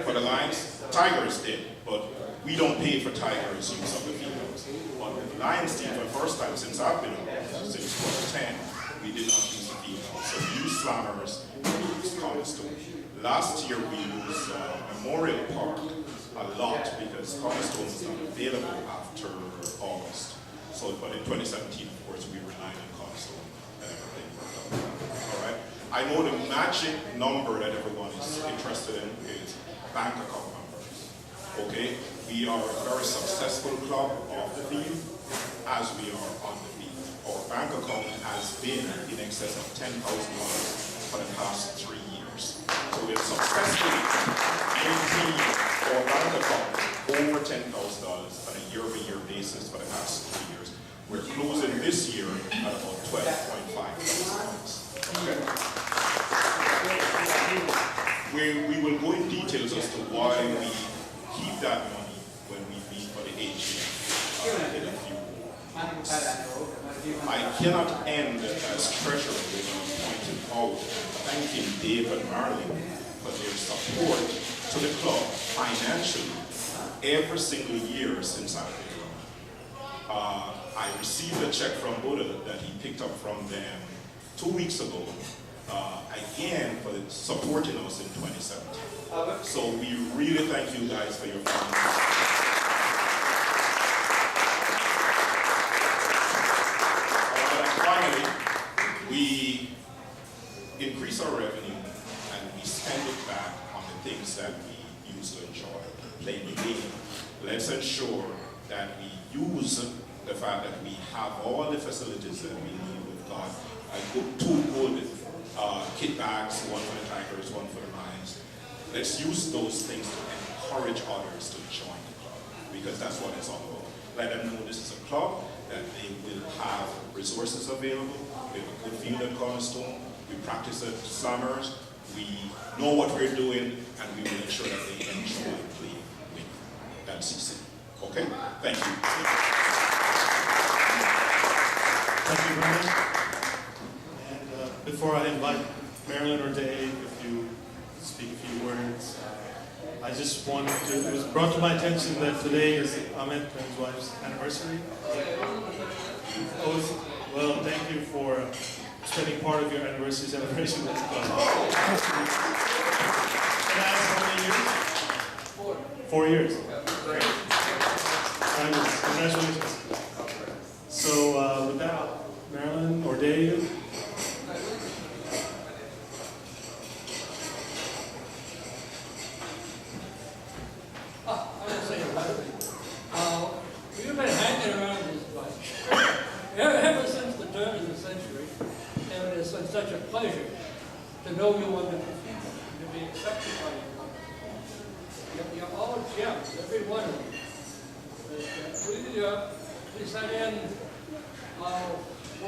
For the Lions, Tigers did, but we don't pay for Tigers' use of the field dogs. But the Lions team, for the first time since I've been on, since 2010, we did not use the field dogs. So we used Slammers, we used Cornerstone. Last year we used Memorial Park a lot because Cornerstone was not available after August. So, but in 2017, of course, we relied on Cornerstone and everything worked out. All right. I know the magic number that everyone is interested in is bank account numbers. Okay. We are a very successful club off the field as we are on the field. Our bank account has been in excess of $10,000 for the past 3 years. So we have successfully maintained our bank account over $10,000 on a year-over-year basis for the past 3 years. We're closing this year at about $12,500. Okay. We will go in details as to why we keep that money when we meet for the AGM in a few weeks. I cannot end as treasurer without pointing out, thanking Dave and Marlene for their support to the club financially every single year since I've been around. I received a check from Buddha that he picked up from them 2 weeks ago, again for supporting us in 2017. So we really thank you guys for your funding. Finally, we increase our revenue and we spend it back on the things that we used to enjoy, playing the game. Let's ensure that we use the fact that we have all the facilities that we need. We've got two good kit bags, one for the Tigers, one for the Lions. Let's use those things to encourage others to join the club, because that's what it's all about. Let them know this is a club, that they will have resources available. We have a good field at Cornerstone. We practice at Summers. We know what we're doing, and we will ensure that they enjoy playing with LCC. Okay? Thank you. Thank you very much. And before I invite Marilyn or Dave, if you speak a few words, I just wanted to, it was brought to my attention that today is Ahmed and his wife's anniversary. Well, thank you for spending part of your anniversary celebration with us. How many years? 4 years. Great. Congratulations. So with that, Marilyn or Dave? We've been hanging around this place ever since the turn of the century, and it's been such a pleasure to know you wonderful people, to be accepted by you. You're all gems, every one of you. We sat in 4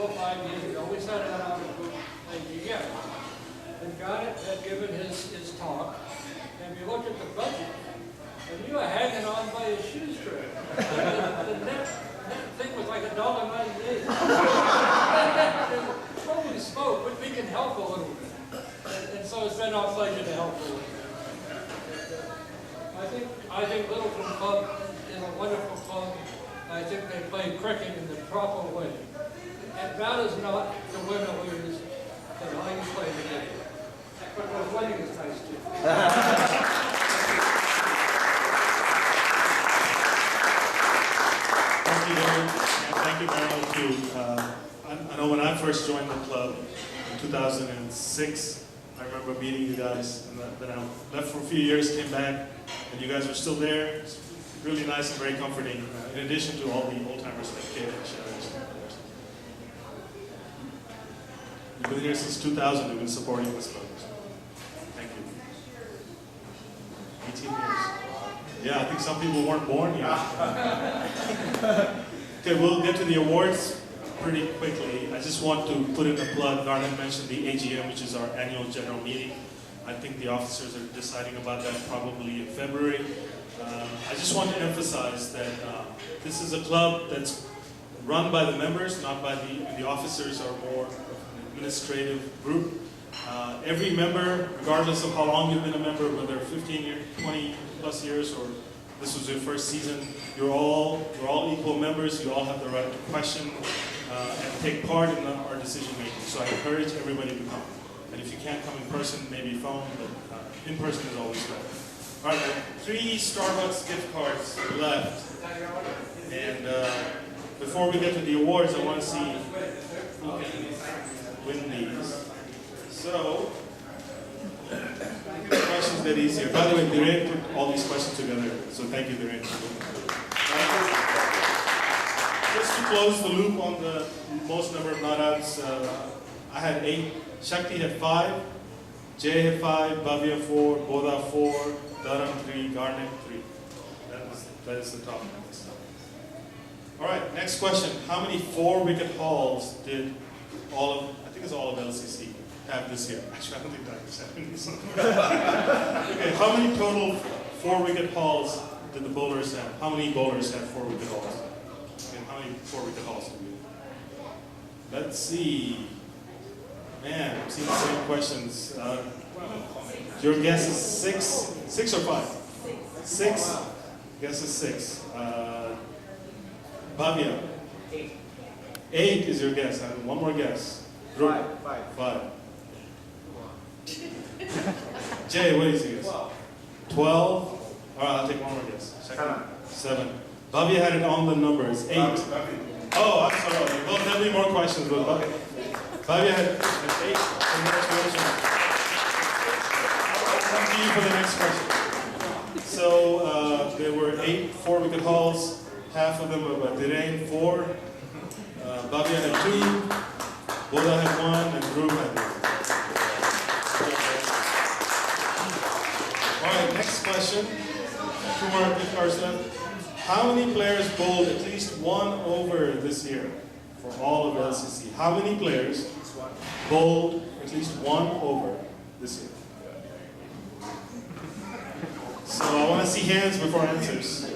or 5 years ago. We sat in our group again, and Garnet had given his talk, and we looked at the budget. And you were hanging on by a shoestring. The net thing was like $1.98. Holy smoke, but we can help a little bit. And so it's been our pleasure to help a little bit. I think Littleton Club is a wonderful club. I think they play cricket in the proper way. It matters not to win or lose, but how you play the game. But the winning is nice too. Thank you, David, and thank you, Marilyn, too. I know when I first joined the club in 2006, I remember meeting you guys, and then I left for a few years, came back, and you guys were still there. It's really nice and very comforting, in addition to all the old-timers like Kate and Sharon. You've been here since 2000, you've been supporting this club. Thank you. 18 years. Yeah, I think some people weren't born yet. Okay, we'll get to the awards pretty quickly. I just want to put in a plug. Garnet mentioned the AGM, which is our annual general meeting. I think the officers are deciding about that probably in February. I just want to emphasize that this is a club that's run by the members, not by the officers are more of an administrative group. Every member, regardless of how long you've been a member, whether 15 years, 20 plus years, or this was your first season, you're all equal members. You all have the right to question and take part in our decision making. So I encourage everybody to come. And if you can't come in person, maybe phone, but in person is always better. All right, 3 Starbucks gift cards left. And before we get to the awards, I want to see who can win these. So, the questions get easier. By the way, Dhiren put all these questions together, so thank you, Dhiren. Just to close the loop on the most number of not-outs, I had 8, Shakti had 5, Jay had 5, Bhavya 4, Bodha 4, Dharam 3, Garnet 3. That is the top numbers. All right, next question. How many 4-wicket hauls did all of LCC have this year? Actually, I don't think Dr. said any. Okay, how many total 4-wicket hauls did the bowlers have? How many bowlers had 4-wicket hauls? And how many 4-wicket hauls did we have? Let's see. Man, I'm seeing the same questions. Your guess is 6 or 5? 6. Guess is 6. Bhavya? 8 is your guess. One more guess. 5. Jay, what is your guess? 12. All right, I'll take one more guess. 7. Bhavya had it on the numbers. 8. Oh, I'm sorry. Well, there'll be more questions, but Bhavya had 8. Congratulations. I'll come to you for the next question. So there were 8 4-wicket hauls. half of them are Dirain, 4, Babian had 2, Boda had 1, and Dhruv had 1. All right, next question. 2 more gift cards left. How many players bowled at least 1 over this year for all of LCC? How many players bowled at least 1 over this year? So I want to see hands before answers. Do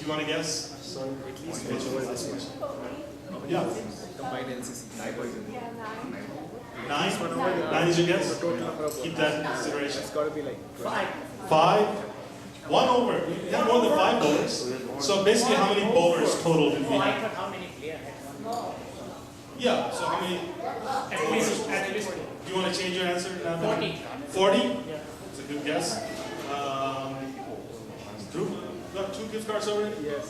you want to guess? Sorry, at least last question. Yeah. Combined LCC. 9? 9 is your guess? Keep that in consideration. It's got to be like 5. 5? 1 over. You have more than 5 bowlers. So basically, how many bowlers total did we have? How many players had 1? Yeah, so how many? At least. Do you want to change your answer? 40. 40? Yeah. That's a good guess. Dhruv, you got 2 gift cards already? Yes.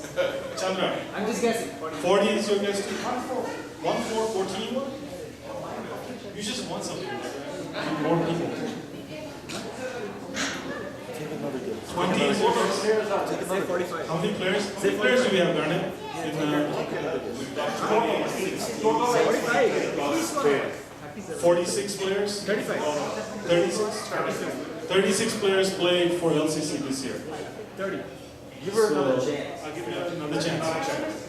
Chandra, I'm just guessing. 40 is your guess too? 1, 4, 14? You just want something. More people. 20 is your guess? Say 45. How many players? How many players do we have, Garnet? In 46 players? 35. 36? 36 players played for LCC this year. 30. Give her another chance. I'll give you another chance.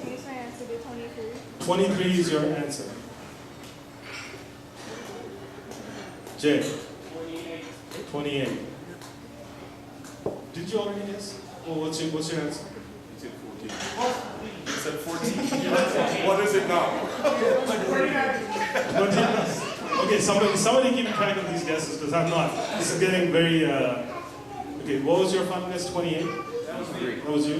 Here's my answer to 23. 23 is your answer. Jay? 28. Did you already guess? Well, what's your answer? He said 14. He said 14. What is it now? 20. Okay, somebody keep track of these guesses because I'm not. This is getting very. Okay, what was your final guess? 28. That was you.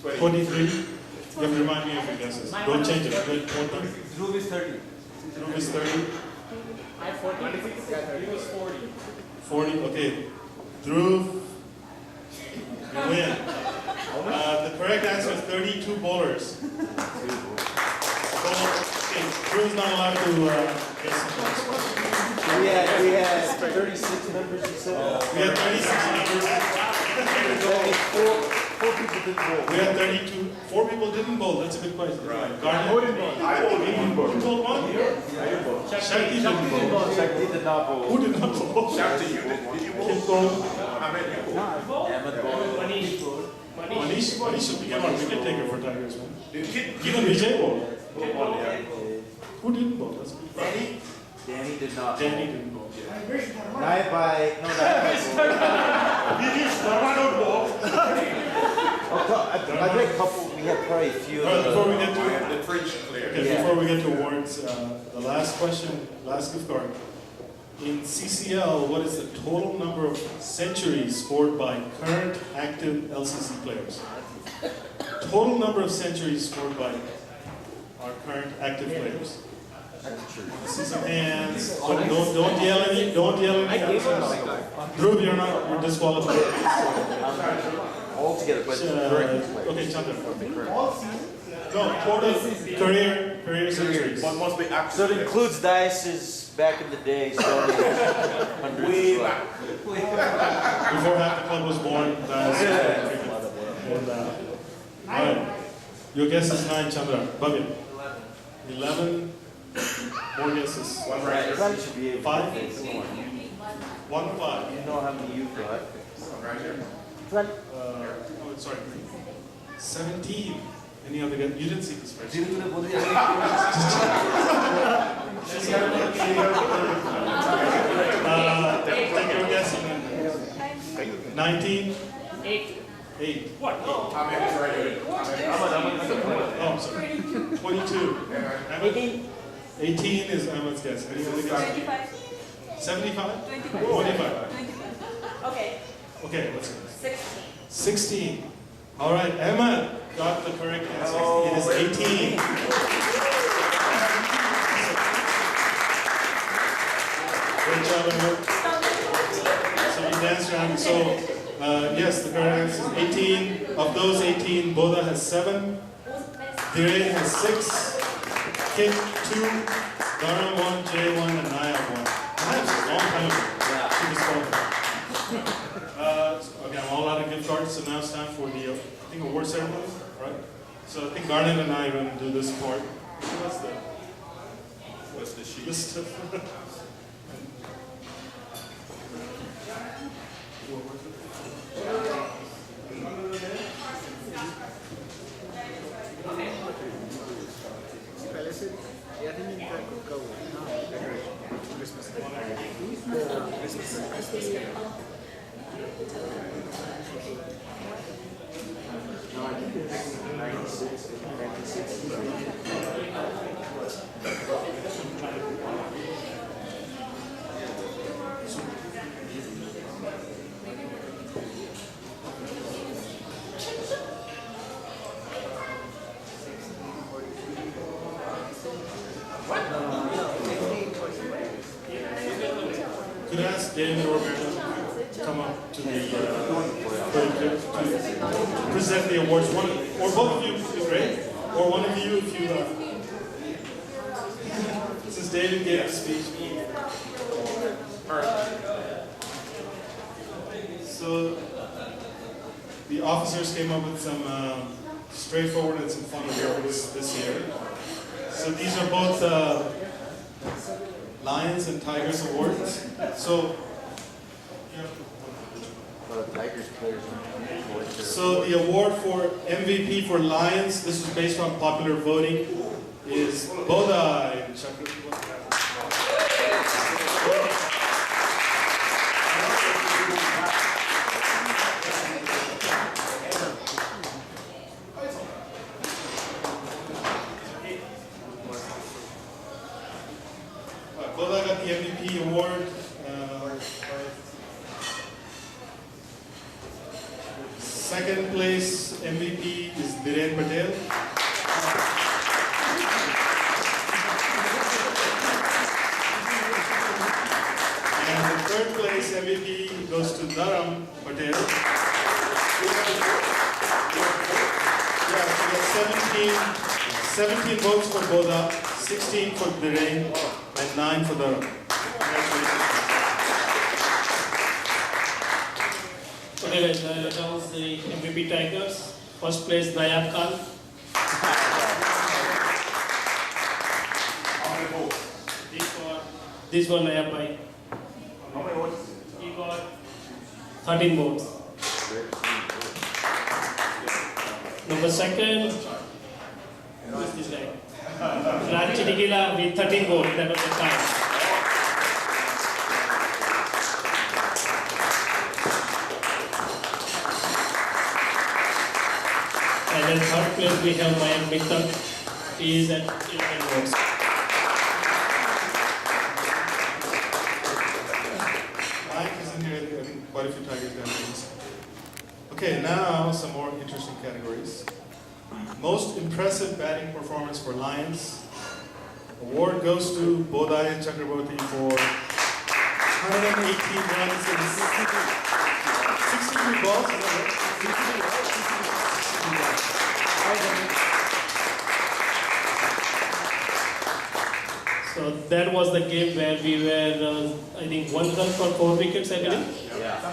23. You have to remind me of your guesses. Don't change it. 20. Dhruv is 30. Dhruv is 30. I have 40. Yeah, 30. He was 40. 40. Okay. Dhruv, you win. The correct answer is 32 bowlers. So, okay, Drew's not allowed to guess the first question. We had 36 members, you said? We had 36 members. Four people didn't bowl. We had 32. 4 people didn't bowl. That's a good question. Right. Garnet? Who didn't bowl? I will be You told 1? I didn't bowl. Shakti didn't bowl. Shakti did not bowl. Who did not bowl? Shakti, you did you bowl? Kim bowled. How many you bowled? Ahmed bowled. Manish should be our wicket taker for Tigers, man. Did Even Vijay bowled. yeah. Who didn't bowl? That's good. Danny did not. Danny didn't bowl. Nai by I read a couple. We had probably a few. All right, before we get to The French player. okay, before we get to awards, the last question, last gift card. In CCL, what is the total number of centuries scored by current active LCC players? Total number of centuries scored by our current active players. See some hands. Don't yell any. Don't yell any. Dhruv, you're disqualified. All together, but current players. Okay, Chandra. No, total career centuries. One must be active. So it includes Dice's back in the day, starting hundreds Way of back. Before half the club was born, all right. Your guess is 9, Chandra. Bhavya. 11. More guesses. One right. You should be able 5. to. 1, 5. You know how many you've got. One right here. Oh, sorry. 17. Any other guess? You didn't see this first. Take your guess. 19. 8. 8. What? No. How many is right here? Oh, I'm sorry. 22. 18 is Ahmed's guess. Any other guess? 75? 25. Okay, Okay, let's go. 16. 16. All right, Emma got the correct answer. It is 18. Great job, Emma. So you danced around. So, yes, the correct answer is 18. Of those 18, Boda has 7. Dhire has 6. Kit 2. Dharam 1, Jay 1, and Naya 1. That's a long time ago. She was qualified. Okay, I'm all out of gift cards, so now it's time for the, I think, award. award ceremony, right? So I think Garnet and I are going to do this part. What's the sheet? This stuff. पहले से या तो नहीं कर का वो Christmas Could I ask David or Marilyn to come up to the to present the awards? One, or both of you would be great. Or one of you if you. Since David gave the speech. So the officers came up with some straightforward and some fun awards this year. So these are both Lions and Tigers awards. So, so the award for MVP for Lions, this is based on popular voting, is Bodai. Boda got the MVP award. Second place MVP is Dhiren Patel. And the third place MVP goes to Dharam Patel. Yeah, we got 17 votes for Boda, 16 for Dhiren, and 9 for Dharam. Okay, let's announce the MVP Tigers. First place, Nayab Khan. How many votes? This one, Nayab Bhai. How many votes? He got 13 votes. Number second, who is this guy? Raj Chitikila with 13 votes. That was the time. And then third place we have Mayank Mittal. He is at 11 votes. Mike is in here, I think quite a few Tigers got names. Okay, now some more interesting categories. Most impressive batting performance for Lions. Award goes to Bodai Chakraborty for 118 runs and 63 balls. Is that right? So that was the game where we were, I think, 1 run for 4 wickets, I believe.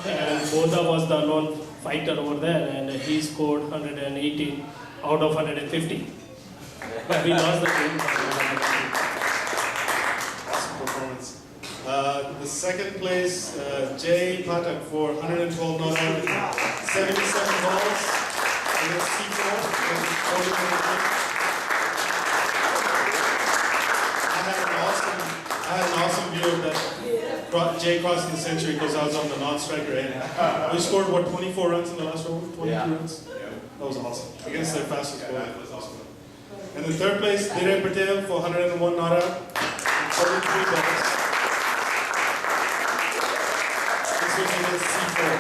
And Boda was the lone fighter over there, and he scored 118 out of 150. But we lost the game. Awesome performance. The second place, Jay Patak for 112 not out, 77 balls against C4. I had an awesome view of that Jay crossing the century because I was on the non-striker end. We scored, what, 24 runs in the last over? 22 runs? That was awesome. Against their fastest bowler. That was awesome. And the third place, Dhiren Patel for 101 not out, 43 balls. This was against C4.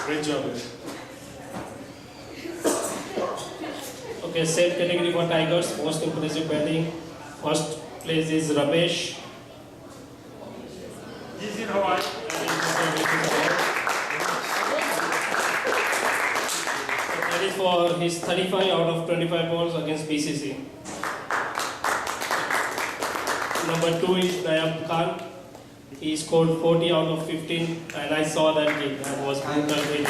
Great job, man. Okay, same category for Tigers, most impressive batting. First place is Ramesh. He's in Hawaii. That is for his 35 out of 25 balls against BCC. Number 2 is Nayab Khan. He scored 40 out of 15, and I saw that game. That was brutal.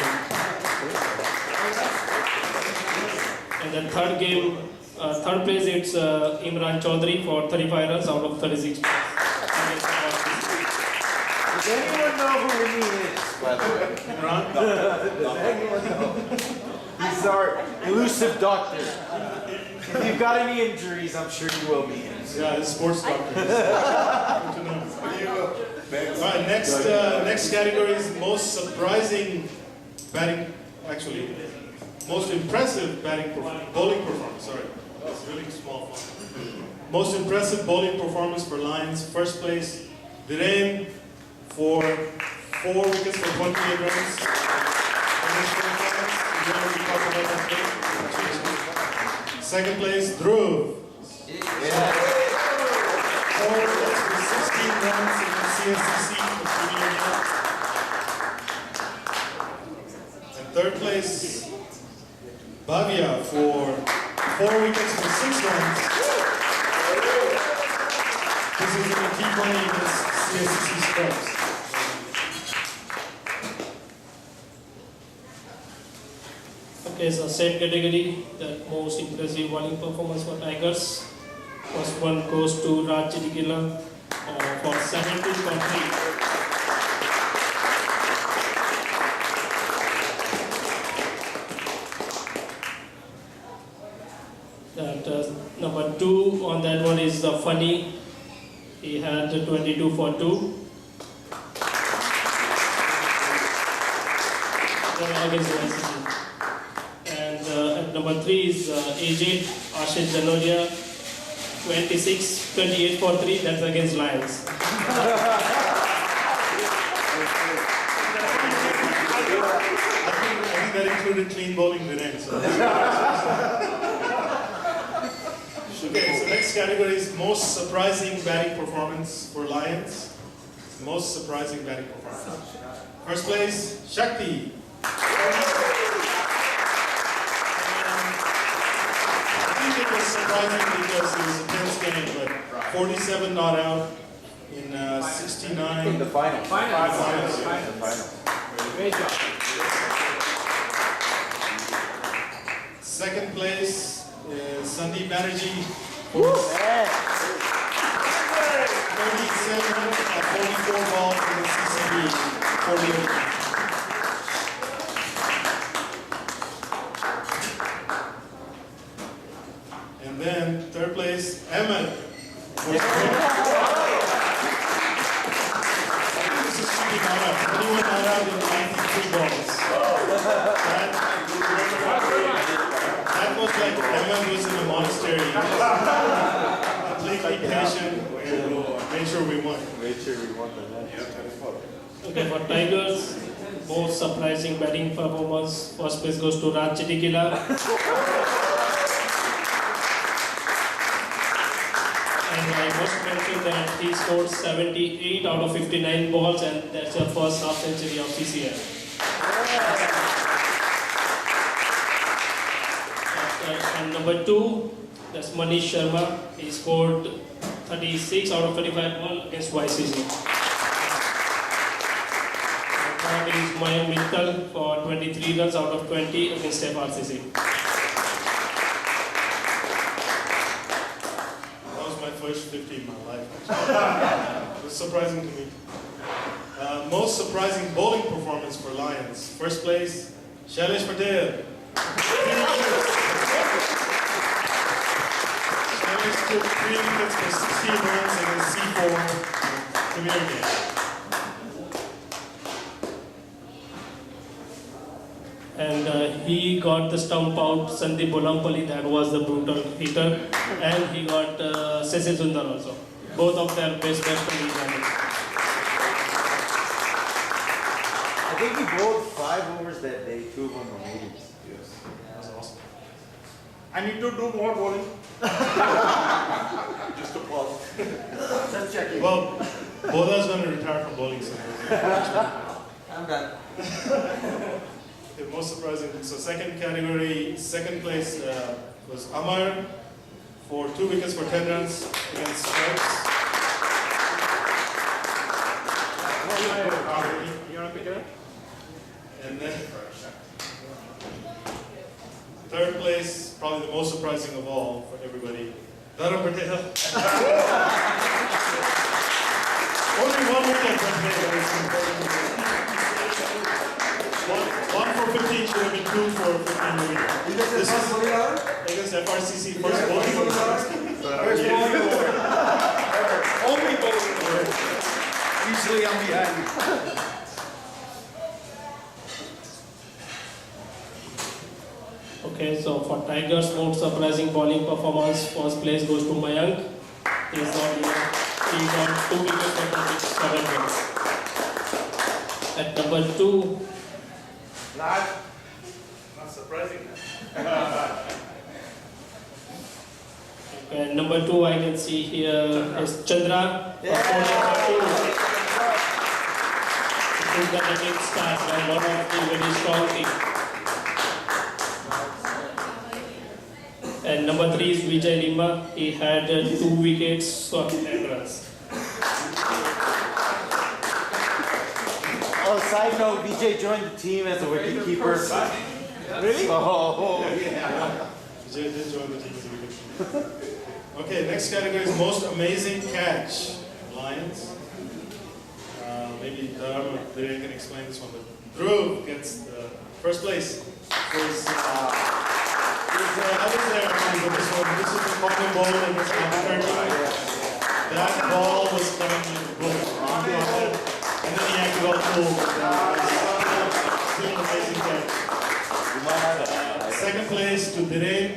And then third place it's Imran Chaudhary for 35 runs out of 36 balls. Does anyone know who Remy is, by the way? Does anyone know? He's our elusive doctor. If you've got any injuries, I'm sure you will meet him. Yeah, it's sports doctor. Good to know. All right, next category is most surprising batting, actually, most impressive bowling performance, sorry. That's really small font. Most impressive bowling performance for Lions. First place, Viren for 4 wickets for 28 runs. Second place, Dhruv. 4 wickets for 16 runs in the CSCC for India. And third place, Bhavya for 4 wickets for 6 runs. This is in the T20 against CSCC Scrubs. Okay, so same category, the most impressive bowling performance for Tigers. First one goes to Raj Chidikila for 17.3. That number 2 on that one is Funny. He had 22 for 2. Against LCC. And at number 3 is AJ Ashish Janoria, 28 for 3. That's against Lions. I think that included clean bowling Viren. So. Okay, so next category is most surprising batting performance for Lions. Most surprising batting performance. First place, Shakti. I think it was surprising because it was a tense game, but 47 not out in 69. In the final. Final. Great job. Second place is Sandeep Banerjee. 37 at 44 balls in the CCB. 48. And then third place, Ahmed. This is shooting not out. 21 not out in 93 balls. That was like Ahmed was in a monastery. Completely patient and made sure we won. Okay, for Tigers, most surprising batting performance. First place goes to Raj Chidikila. And I must mention that he scored 78 out of 59 balls, and that's the first half century of CCL. And number 2, that's Manish Sharma. He scored 36 out of 35 balls against YCC. And third is Mayank Mittal for 23 runs out of 20 against FRCC. First 50 in my life. It was surprising to me. Most surprising bowling performance for Lions. First place, Shailesh Patel. Shailesh took 3 wickets for 16 runs against C4 Premier game. And he got the stump out Sandeep Bolampally, that was the brutal hitter, and he got Sese Sundar also. Both of their best batsmen. I think he bowled 5 overs that day, 2 of them were mediums. Yes, that was awesome. I need to do more bowling. Just a pause. Just checking. Well, Bodha's going to retire from bowling soon. I'm done. The most surprising. So second category, second place was Amar for 2 wickets for 10 runs against Stripes. And then third place, probably most surprising of all for everybody, Dharam Patel. Only one wicket for Patel. One for 15 should have been two for 15 wickets. This is against FRCC first bowling award. First bowling award. Only bowling award. Usually I'm behind. Okay, so for Tigers, most surprising bowling performance, first place goes to Mayank. He got 2 wickets for 7 runs. At number 2, Not surprising. and number 2 I can see here is Chandra. He took the big start by one of the very strong team. And number 3 is Vijay Limba. He had 2 wickets for 10 runs. Oh, side note, BJ joined the team as a wicketkeeper. Really? Oh, yeah. Vijay did join the team as a wicketkeeper. Okay, next category is most amazing catch. Lions. Maybe Dharam or Dhiren can explain this one, but Dhruv gets the first place. So I was there for this one. This is the common ball against Turkey. That ball was coming in the book. And then he acted all cool. Still an amazing catch. Second place to Dhiren.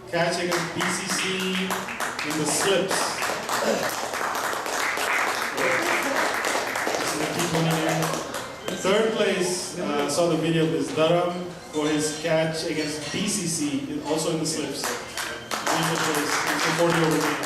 Catch against BCC in the slips. This is a T20 game. Third place, saw the video of this Dharam for his catch against BCC, also in the slips. Major place, it's a 40 over game.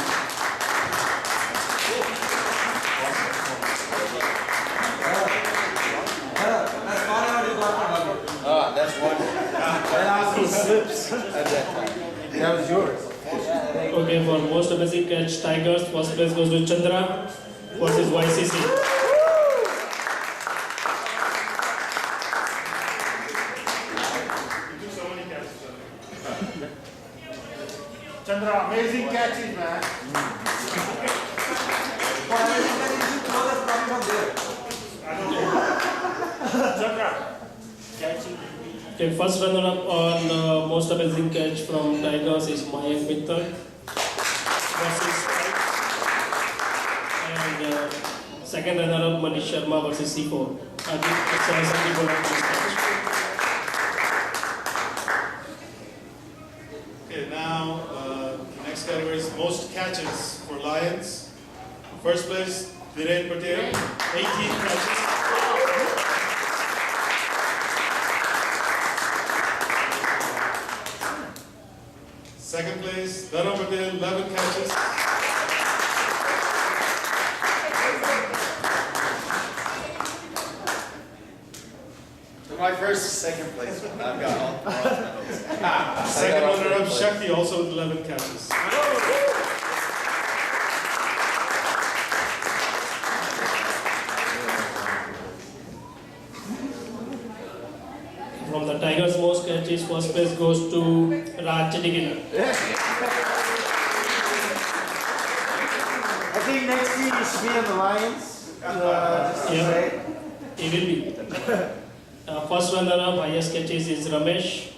That's one. And I was in slips at that time. That was yours. Okay, for most amazing catch, Tigers, first place goes to Chandra versus YCC. Chandra, amazing catches, man. Chandra, catching. Okay, first runner-up on most amazing catch from Tigers is Mayank Mittal versus and second runner-up Manish Sharma versus C4. I think it's a simple catch. Okay, now the next category is most catches for Lions. First place, Dhiren Patel, 18 catches. Second place, Dharam Patel, 11 catches. My first, second place. I've got all medals. Second runner-up, Shakti, also with 11 catches. From the Tigers' most catches, first place goes to Raj Chetikina. I think next year you should be on the Lions. Just to say. He will be. First runner-up, highest catches is Ramesh.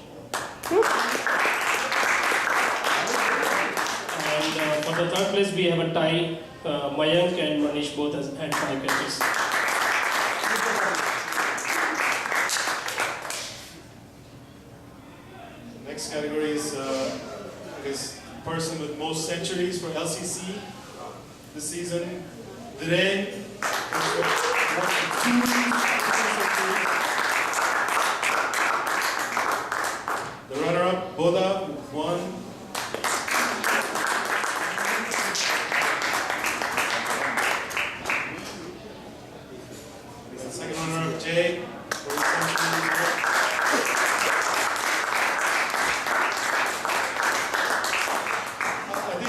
And for the third place, we have a tie. Mayank and Manish both had 5 catches. Next category is, I guess, person with most centuries for LCC this season. Dhiren, the runner-up, Bodha, with 1. The second runner-up, Jay, for his century.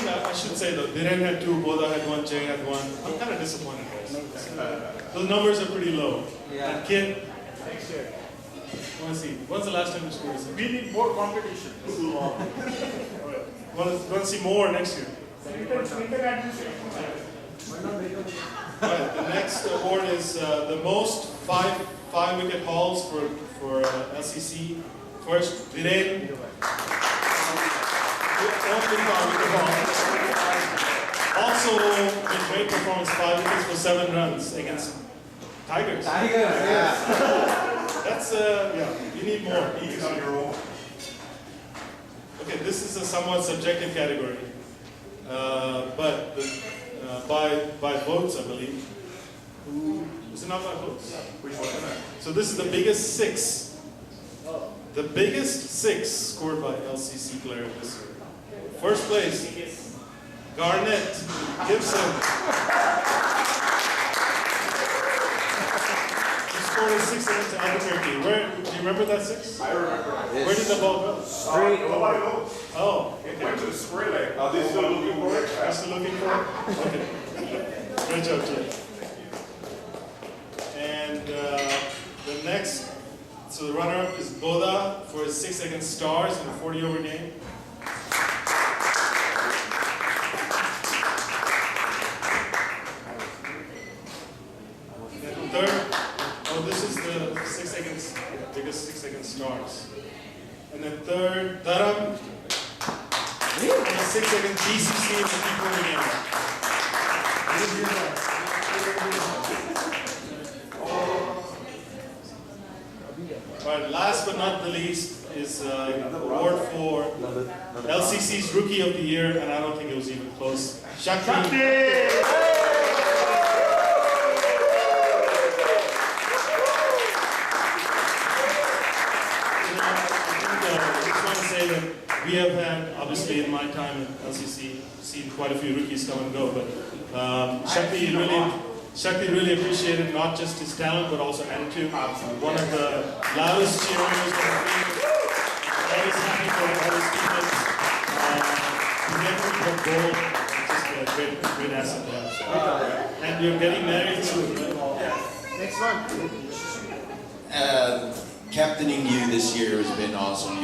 I should say though, Dhiren had 2, Bodha had 1, Jay had 1. I'm kind of disappointed, guys. Those numbers are pretty low. Yeah. And Kid, Want to see? When's the last time you scored a six? We need more competition. Want to see more next year? Right, the next award is the most five-wicket hauls for LCC. First, Viren. Also, in great performance, 5 wickets for 7 runs against Tigers. That's yeah. You need more. Ease on your own. Okay, this is a somewhat subjective category, but by votes, I believe. Is it not by votes? Which one is that? So this is the biggest 6. The biggest 6 scored by LCC player this year. First place, Garnett Gibson. He scored a 6 against Albuquerque. Where do you remember that 6? I remember. Where did the ball go? Straight. Nobody knows. Oh, It went to the spray leg. Are they still looking for it? I'm still looking for it? Okay. Great job, Jay. And the next, so the runner-up is Boda for his 6 against Stars in a 40-over game. And third, this is the 6 against, biggest 6 against Stars. And then third, Dharam for a 6 against DCC in the T20 game. Right, last but not the least is an award for LCC's Rookie of the Year, and I don't think it was even close. Shakti! We have had, obviously in my time at LCC, seen quite a few rookies come and go, but Shakti really appreciated not just his talent, but also attitude. One of the loudest cheerleaders on the field. Always happy for all his teammates. He never got gold. Just a great asset to have. And you're getting married soon, right? Next one. Captaining you this year has been awesome.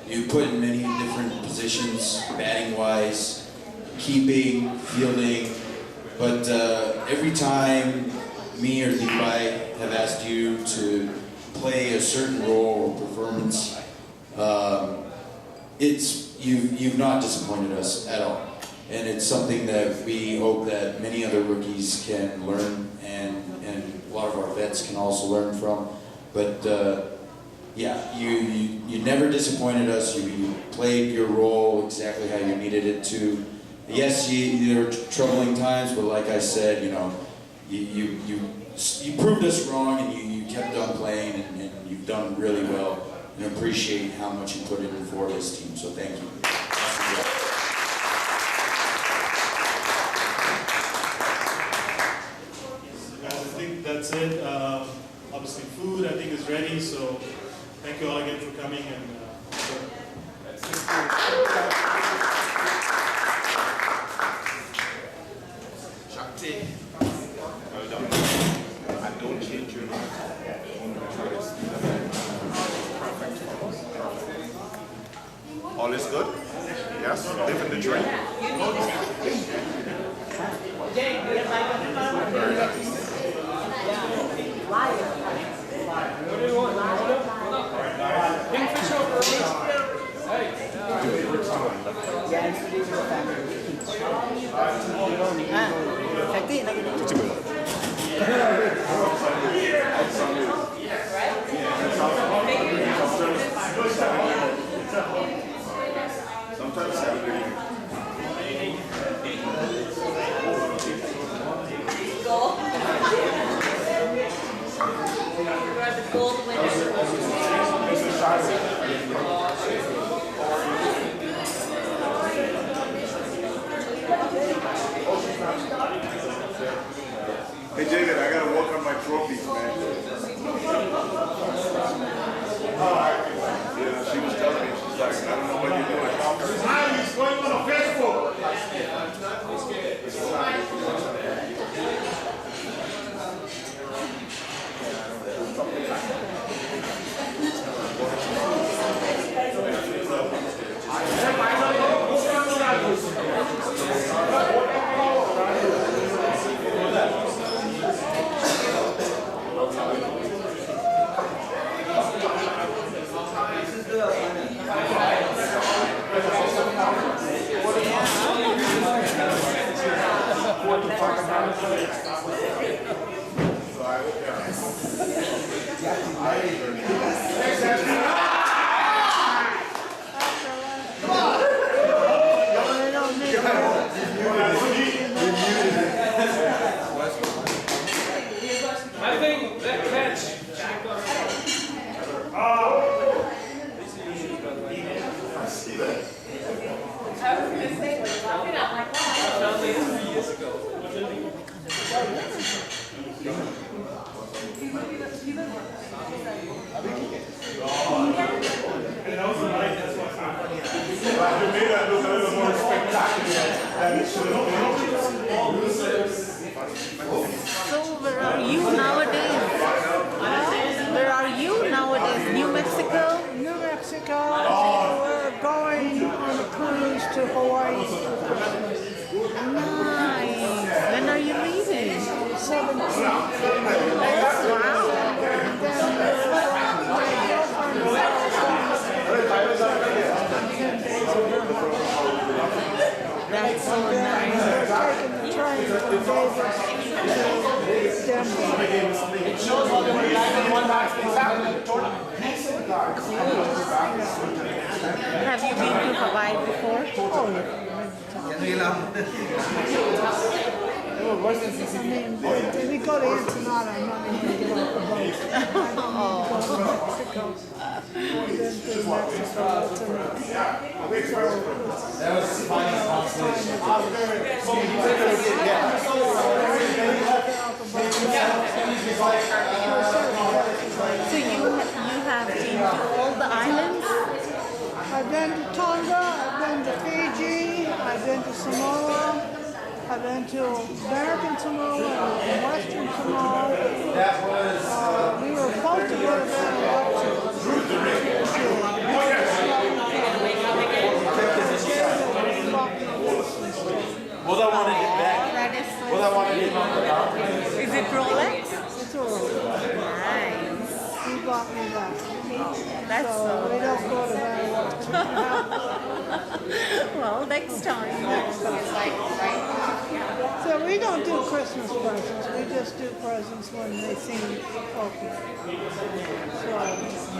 You've put in many different positions, batting wise, keeping, fielding, but every time me or Deepai have asked you to play a certain role or performance, you've not disappointed us at all. And it's something that we hope that many other rookies can learn, and a lot of our vets can also learn from. But yeah, you never disappointed us. You played your role exactly how you needed it to. Yes, there were troubling times, but like I said, you know, you proved us wrong, and you kept on playing, and you've done really well. And appreciate how much you put in for this team. So thank you. Guys, I think that's it. Obviously, food I think is ready. So thank you all again for coming. And Shakti. Well done. And don't change your name. Perfect. All is good? Yes? Living the dream? Very nice. What do you want? Kingfisher or hey. Sometimes Saturday. You are the gold winner. Hey David, I gotta work on my trophies, man. Yeah, she was telling me, she's like, I don't know what you're doing. He's going on Facebook. So where are you nowadays? Where are you nowadays? New Mexico? New Mexico. We're going on a cruise to Hawaii for Christmas. Nice. When are you leaving? 17th. Wow. That's so nice. Taking the train from Vegas to Denver. Have you been to Hawaii before? Oh, yeah. I mean, if we go to Ensenada, I'm not going to get off the boat. I go to Mexico. I've been to Mexico. That was the finest consolation. So you have been to all the islands? I've been to Tonga, I've been to Fiji, I've been to Samoa, I've been to American Samoa and Western Samoa. That was. We were supposed to go to Vanuatu. Well, I wanted it back. That is so Well, I wanted it back. Is it Rolex? It's a Rolex. Nice. He bought me that. That's So we don't go to Vanuatu. Well, next time. So we don't do Christmas presents. We just do presents when they seem appropriate. So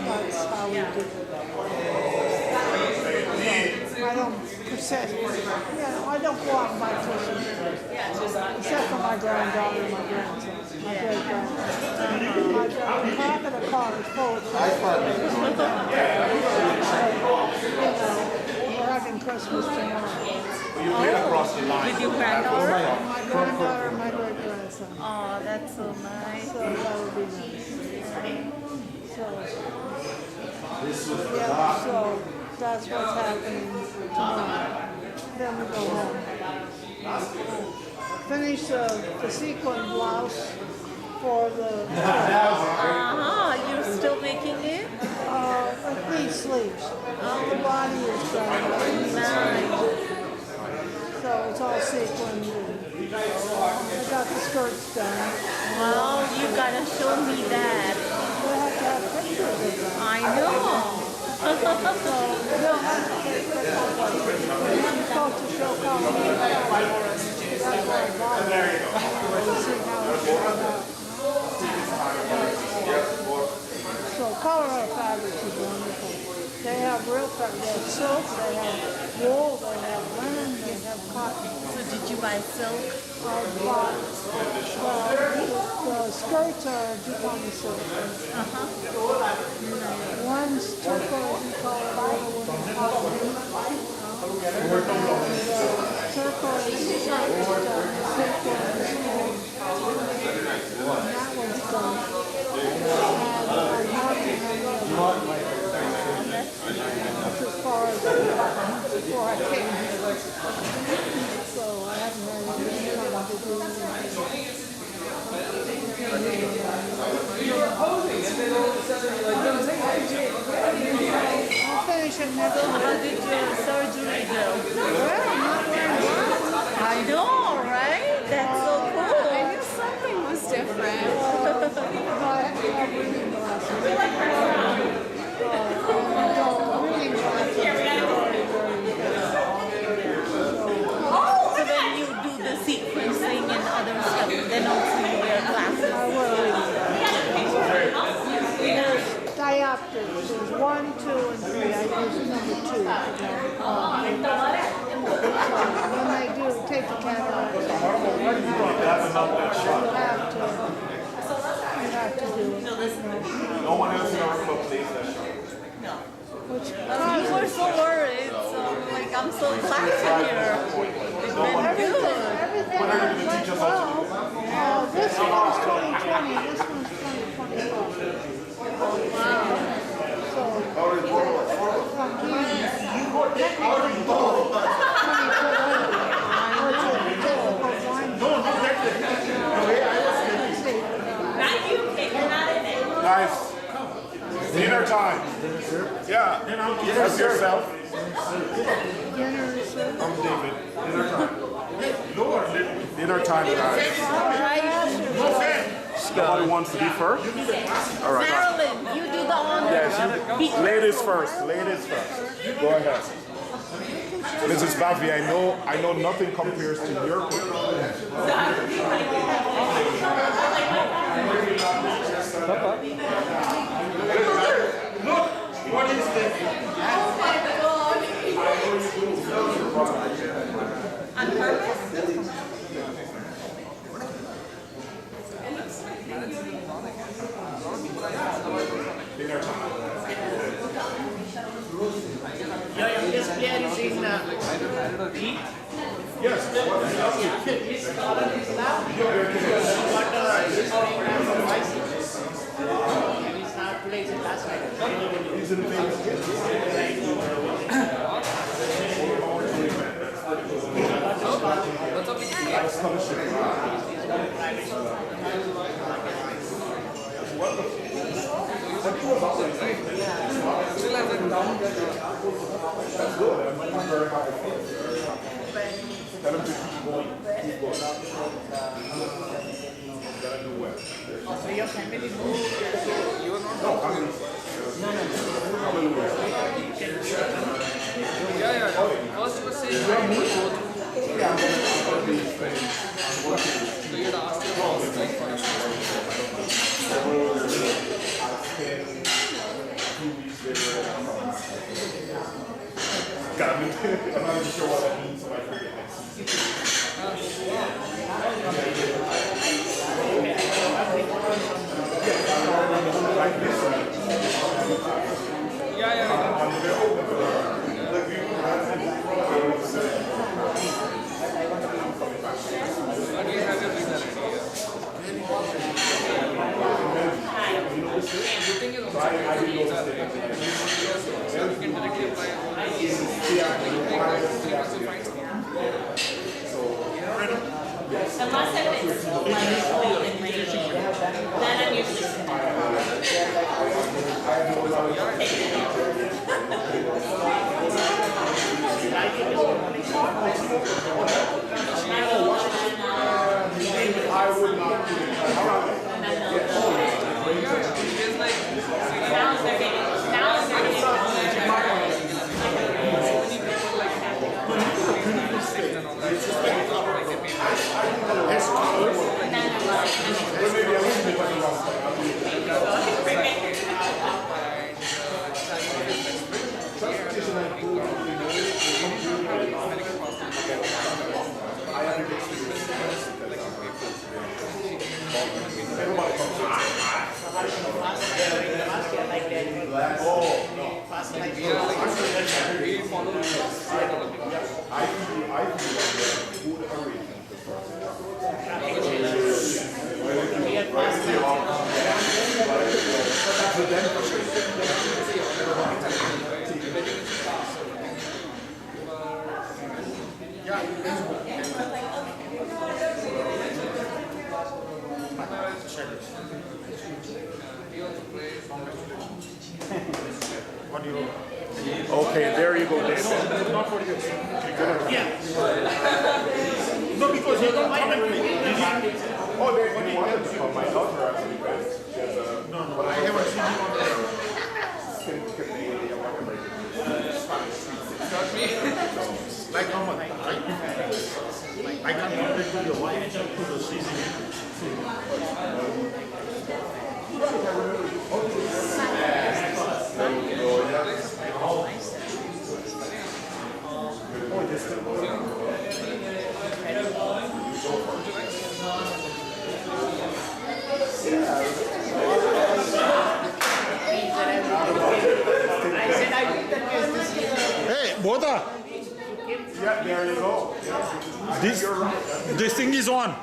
that's how we do it. I don't possess, I don't go out and buy Christmas presents. Except for my granddaughter and my grandson, my great-granddaughter. My half of the car is full of presents. We're having Christmas tomorrow. With your granddaughter? My granddaughter and my great-grandson. Oh, that's so nice. So that would be nice. So, that's what's happening tomorrow. Then we go home. Finish the sequin blouse for the You're still making it? with these sleeves. The body is done. Nice. So it's all sequined. I got the skirts done. Well, you gotta show me that. We have to have pictures of them. I know. So we'll have to take pictures of them. We're supposed to show color. That's why I bought it. We'll see how it turns out. So color fabrics is wonderful. They have real fabric. They have silk, they have wool, they have linen, they have cotton. So did you buy silk? The skirts are Ducommun silk. One's turquoise color, the other one is cotton. Turquoise shirt is done, the silk one is full. And that one's done. That's as far as before I came here. So I haven't had anything to do. I'll finish it next How week. did your surgery go? Well, I'm not wearing glasses. I know, right? That's so cool. I knew something was different. I have reading glasses. Reading glasses are very, very So when you do the sequencing and other stuff, then also you wear glasses. I wear reading glasses. There's diopters. There's 1, 2, and 3. I use number 2. When they do take the cataract, you have to do it. No one else in our club plays that shot. Which You were so worried, so like I'm so glad to hear. It's been good. everything went well. This one's 2020, this one's 2021. So, from here, technically 2020. Guys, dinner time. Yeah, help yourself. I'm David. Dinner time. Dinner time, guys. Nobody wants to be first? All right. Marilyn, you do the honor. Yes, you. Ladies first. Ladies first. Go ahead. Mrs. Bavi, I know nothing compares to your cooking. Look, what is this? Oh my God. On purpose? Dinner time. Your youngest player is in E? Yes. He's not today, he's in last night. He's in Vegas. That's good. I'm very happy. Tell him to keep going. Keep going. Gotta do well. So your family moved? No, I'm First you were saying you would go through. So you had asked your boss like for a I'm not even sure what that means, so I forget next week. Like this one. yeah. But you have your visa ready. The thing is also so you can directly apply on Unless if it's like cold and rainy, then I'm usually sitting. I would not do it. it's like Now they're getting we follow I feel food arrangement the first Okay, there you go, David. Not for you. Yeah. No, because you don't come and oh, they wanted to come. My daughter actually went. No, but I haven't seen you on there. Like how much? I can't compare to your wife to the seasoning. Hey, Boda! Yeah, there you go. This thing is on.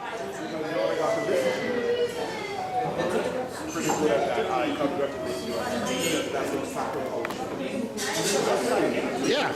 Pretty good at that. I congratulate you. Yeah.